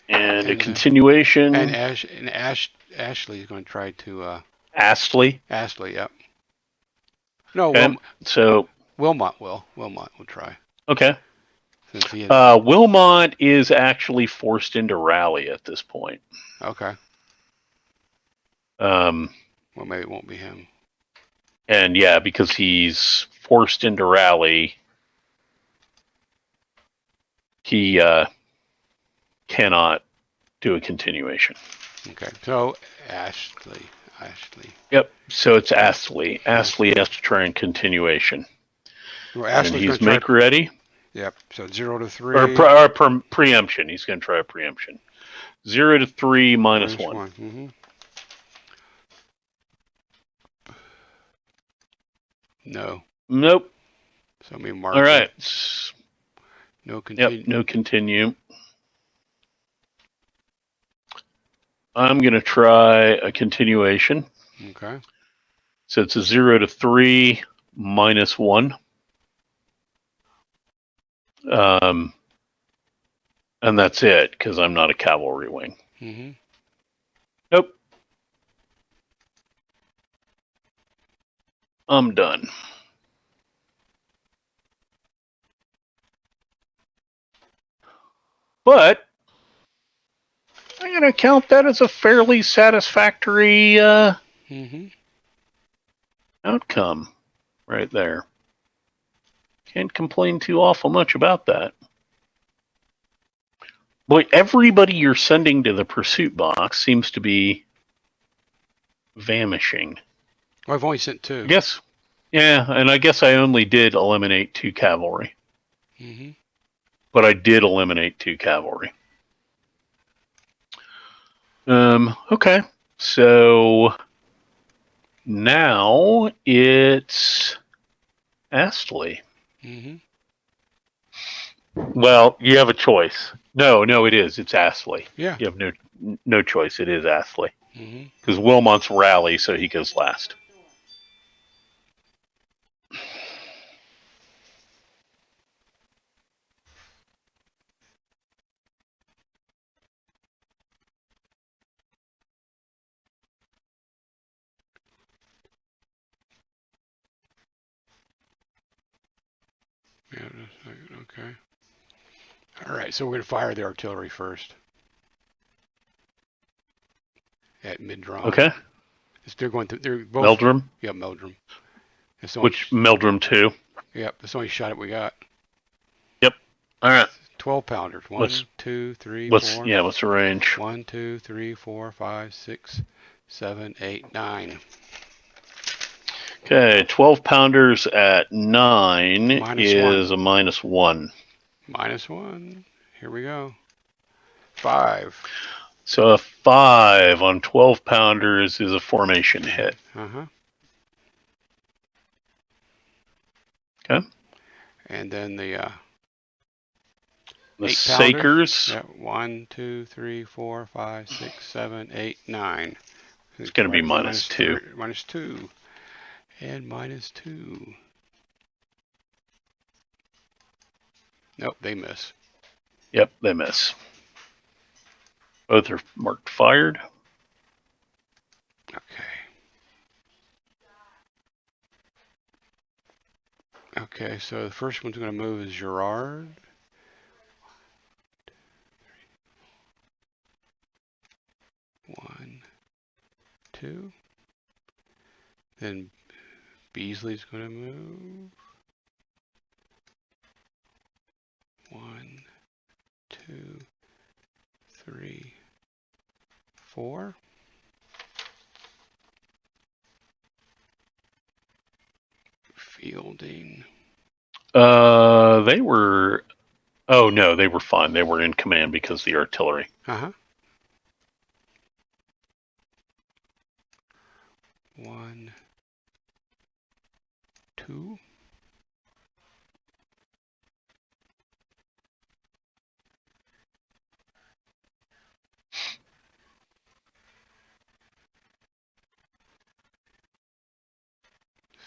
And a continuation. And Ashley is going to try to. Astley. Ashley, yep. No, so Wilmot will. Wilmot will try. Okay. Since he Wilmot is actually forced into rally at this point. Okay. Well, maybe it won't be him. And yeah, because he's forced into rally, he cannot do a continuation. Okay. So Ashley. Yep. So it's Astley. Astley has to try and continuation. Well, and he's make ready. Yep. So 0 to 3. Or preemption. He's going to try a preemption. 0 to 3 minus 1. Mm-hmm. No. Nope. So let me mark. All right. No continue. Yep. No continue. I'm going to try a continuation. Okay. So it's a 0 to 3 minus 1. And that's it, because I'm not a cavalry wing. Mm-hmm. Nope. I'm done. But I'm going to count that as a fairly satisfactory outcome right there. Can't complain too awful much about that. Boy, everybody you're sending to the pursuit box seems to be vanishing. Well, I've only sent 2. Yes. Yeah, and I guess I only did eliminate 2 cavalry. Mm-hmm. But I did eliminate 2 cavalry. Okay. So now it's Astley. Mm-hmm. Well, you have a choice. No, it is. It's Astley. Yeah. You have no choice. It is Astley. Mm-hmm. Because Wilmot's rally, so he goes last. Yeah, okay. All right, so we're going to fire the artillery first at mid-drawn. Okay. They're going through. They're both. Meldrum. Yeah, Meldrum. Which Meldrum 2? Yep, that's the only shot we got. Yep. All right. 12 pounders. What's 2, 3, what's 4. yeah? What's the range? 1, 2, 3, 4, 5, 6, 7, 8, 9. Okay, 12 pounders at 9 -1. is a -1. -1. Here we go. 5. So a 5 on 12 pounders is a formation hit. Uh-huh. Okay. And then the The 8 Sakers. Yeah, 1, 2, 3, 4, 5, 6, 7, 8, 9. It's going to be -2. -2. And -2. Nope, they miss. Yep, they miss. Both are marked fired. Okay. Okay, so the first one's going to move is Gerard. One, 2. Then Beasley's going to move. 1, 2, 3, 4. Fielding. They were. Oh no, they were fine. They were in command because of the artillery. Uh-huh. 1, 2.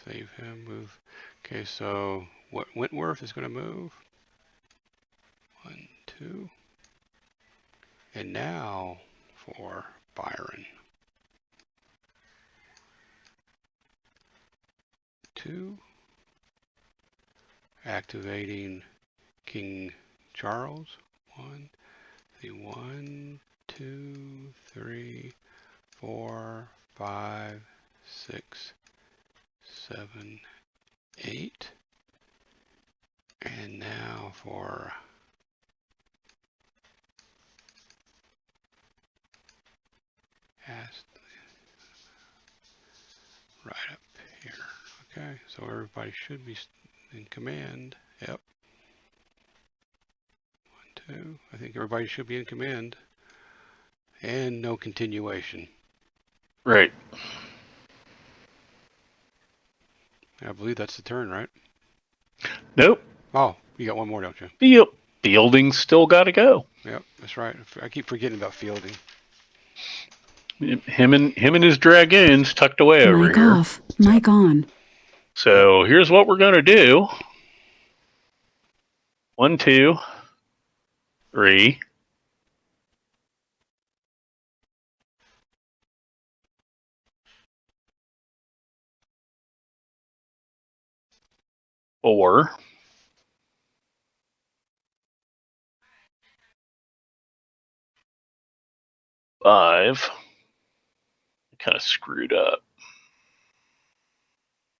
Save him, move. Okay, so what Wentworth is going to move? 1, 2. And now for Byron. 2. Activating King Charles. 1, 2, 3, 4, 5, 6, 7, 8. And now for right up here. Okay, so everybody should be in command. Yep. 1, 2. I think everybody should be in command. And no continuation. Right. I believe that's the turn, right? Nope. Oh, you got one more, don't you? Fielding's still got to go. Yep, that's right. I keep forgetting about Fielding. Him and his dragoons tucked away over Mic here. off. Mic on. So here's what we're gonna do. 1, 2, 3. Four. 5. Kind of screwed up.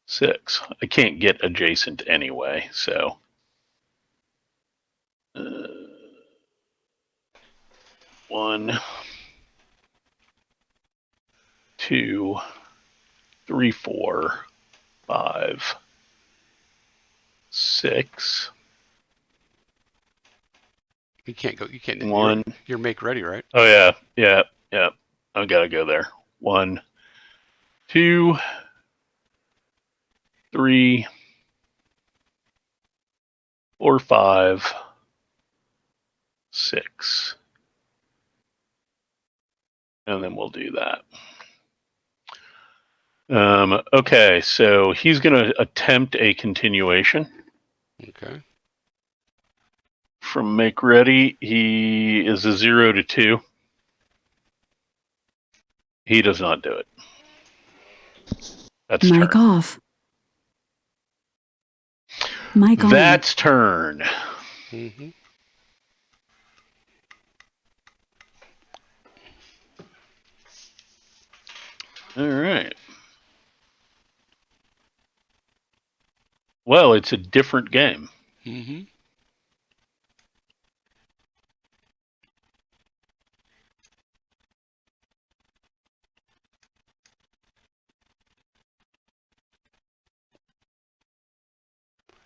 6. I can't get adjacent anyway, so. 1, 2, 3, 4, 5, 6. You can't go. You can't. 1. You're make ready, right? Oh yeah. I gotta go there. 1, 2, 3, 4, 5, 6. And then we'll do that. Okay, so he's going to attempt a continuation. Okay. From make ready, he is a 0 to 2. He does not do it. That's Mic turn. off. Mike on. That's turn. Mm-hmm. All right. Well, it's a different game. Mm-hmm.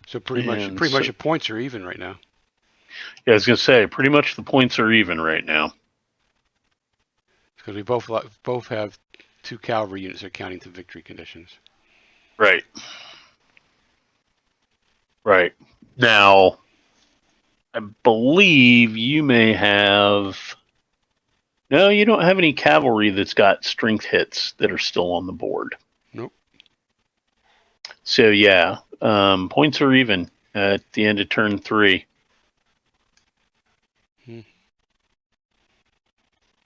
So pretty much the points are even right now. Yeah, I was gonna say pretty much the points are even right now. Because we both have 2 cavalry units that are counting to victory conditions. Right. Right. Now, I believe you may have. No, you don't have any cavalry that's got strength hits that are still on the board. Nope. So yeah, points are even at the end of turn 3.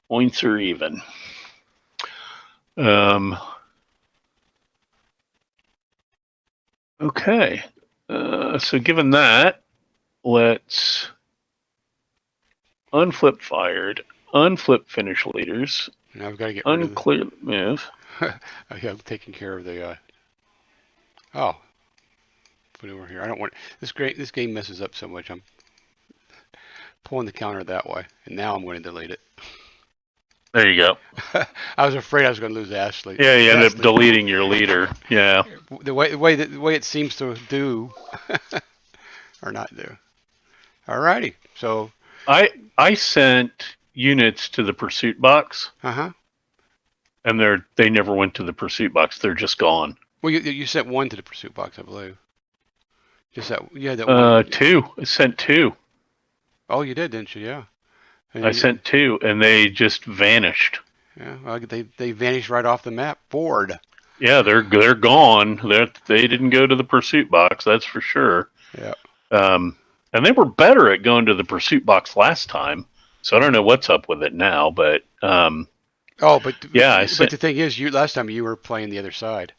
Points are even. Okay. So given that, let's unflip fired, unflip finish leaders, Now I've got to get rid of unclear move. I have taken care of the. Oh, put it over here. I don't want this. This game messes up so much. I'm pulling the counter that way, and now I'm going to delete it. There you go. I was afraid I was going to lose Ashley. Yeah, you end up deleting your leader. Yeah. The way it seems to do, or not do. Alrighty. So I sent units to the pursuit box. Uh-huh. And they never went to the pursuit box. They're just gone. Well, you sent one to the pursuit box, I believe. Just that. You had that one. 2. I sent 2. Oh, you did, didn't you? Yeah. And I sent 2, and they just vanished. Yeah, well, they vanished right off the map board. Yeah, they're gone. They didn't go to the pursuit box. That's for sure. Yeah. And they were better at going to the pursuit box last time. So I don't know what's up with it now, but but yeah, but the thing is, last time you were playing the other side,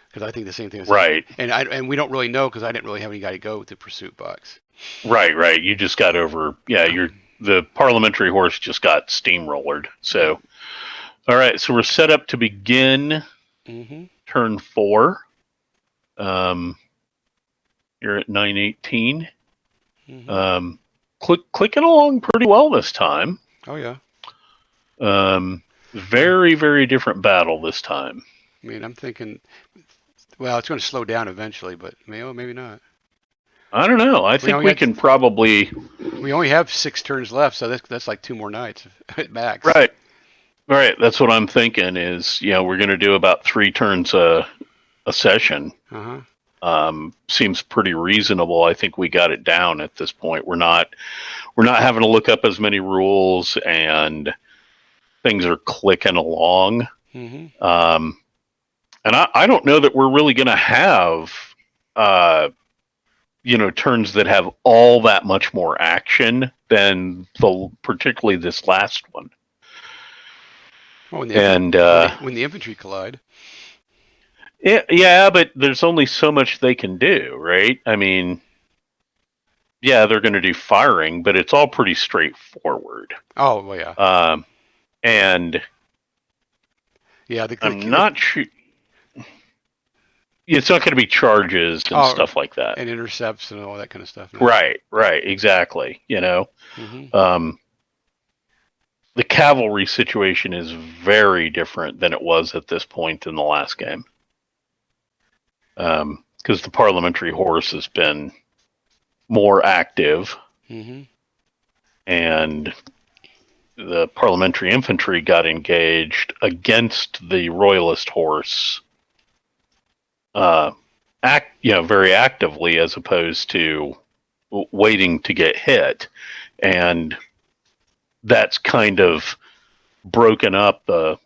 because I think the same thing. Right. And we don't really know because I didn't really have any guy to go with the pursuit box. Right. You just got over. Yeah, the parliamentary horse just got steamrollered. So, all right. So we're set up to begin turn 4. You're at 918. Clicking along pretty well this time. Oh yeah. Very, very different battle this time. I mean, I'm thinking, well, it's going to slow down eventually, but maybe not. I don't know. I think we can probably. We only have 6 turns left, so that's like 2 more nights at max. Right. That's what I'm thinking. Is we're going to do about 3 turns a session. Seems pretty reasonable. I think we got it down at this point. We're not having to look up as many rules, and things are clicking along. And I don't know that we're really going to have turns that have all that much more action than particularly this last one. Oh, when the infantry collide. Yeah, but there's only so much they can do, right? I mean, yeah, they're going to do firing, but it's all pretty straightforward. Oh, well, yeah. And yeah, I'm not sure. It's not going to be charges and stuff like that, and intercepts and all that kind of stuff. No? Right, exactly. The cavalry situation is very different than it was at this point in the last game. Because the parliamentary horse has been more active, and the parliamentary infantry got engaged against the royalist horse, very actively, as opposed to waiting to get hit, and that's kind of broken up the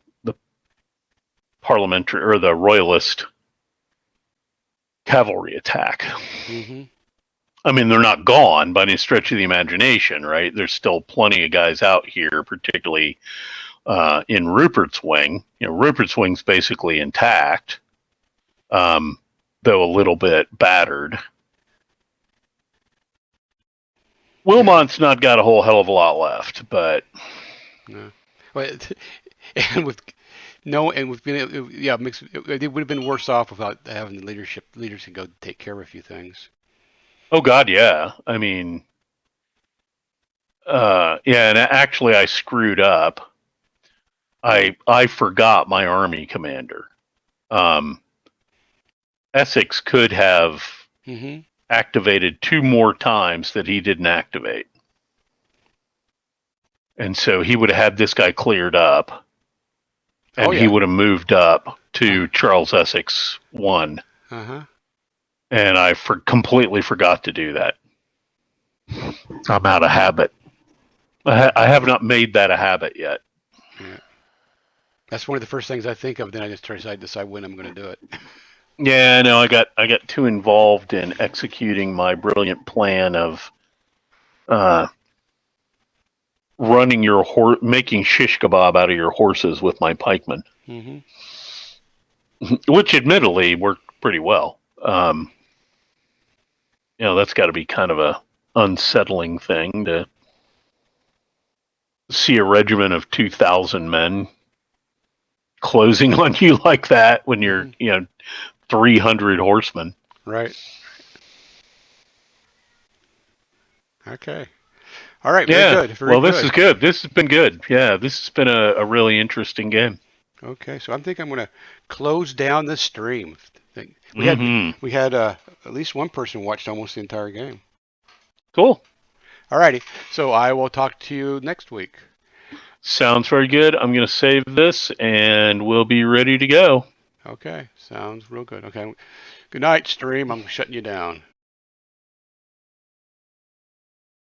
parliamentary or the royalist cavalry attack. I mean, they're not gone by any stretch of the imagination, right? There's still plenty of guys out here, particularly in Rupert's wing. Rupert's wing's basically intact, though a little bit battered. Wilmot's not got a whole hell of a lot left, but No. Well, and with no, and with being yeah, it would have been worse off without having the leaders to go take care of a few things. oh god, yeah. I mean, yeah, and actually, I screwed up. I forgot my army commander. Um, Essex could have Mm-hmm. activated 2 more times that he didn't activate. And so he would have had this guy cleared up, and Oh he yeah. would have moved up to Charles Essex 1. Uh-huh. And I completely forgot to do that. I'm out of habit. I have not made that a habit yet. Yeah. That's one of the first things I think of. Then I just try to decide when I'm going to do it. Yeah, no, I got too involved in executing my brilliant plan of running making shish kebab out of your horses with my pikemen, Mm-hmm. which admittedly worked pretty well. That's got to be kind of a unsettling thing to see a regiment of 2,000 men closing on you like that when you're, Mm-hmm. 300 horsemen. Right. Okay. All right. Very Yeah. good. Very Well, this good. is good. This has been good. Yeah, this has been a really interesting game. Okay. So I think I'm going to close down the stream. We had Mm-hmm. we had at least one person watched almost the entire game. Cool. All righty. So I will talk to you next week. Sounds very good. I'm going to save this and we'll be ready to go. Okay. Sounds real good. Okay. Good night, stream. I'm shutting you down.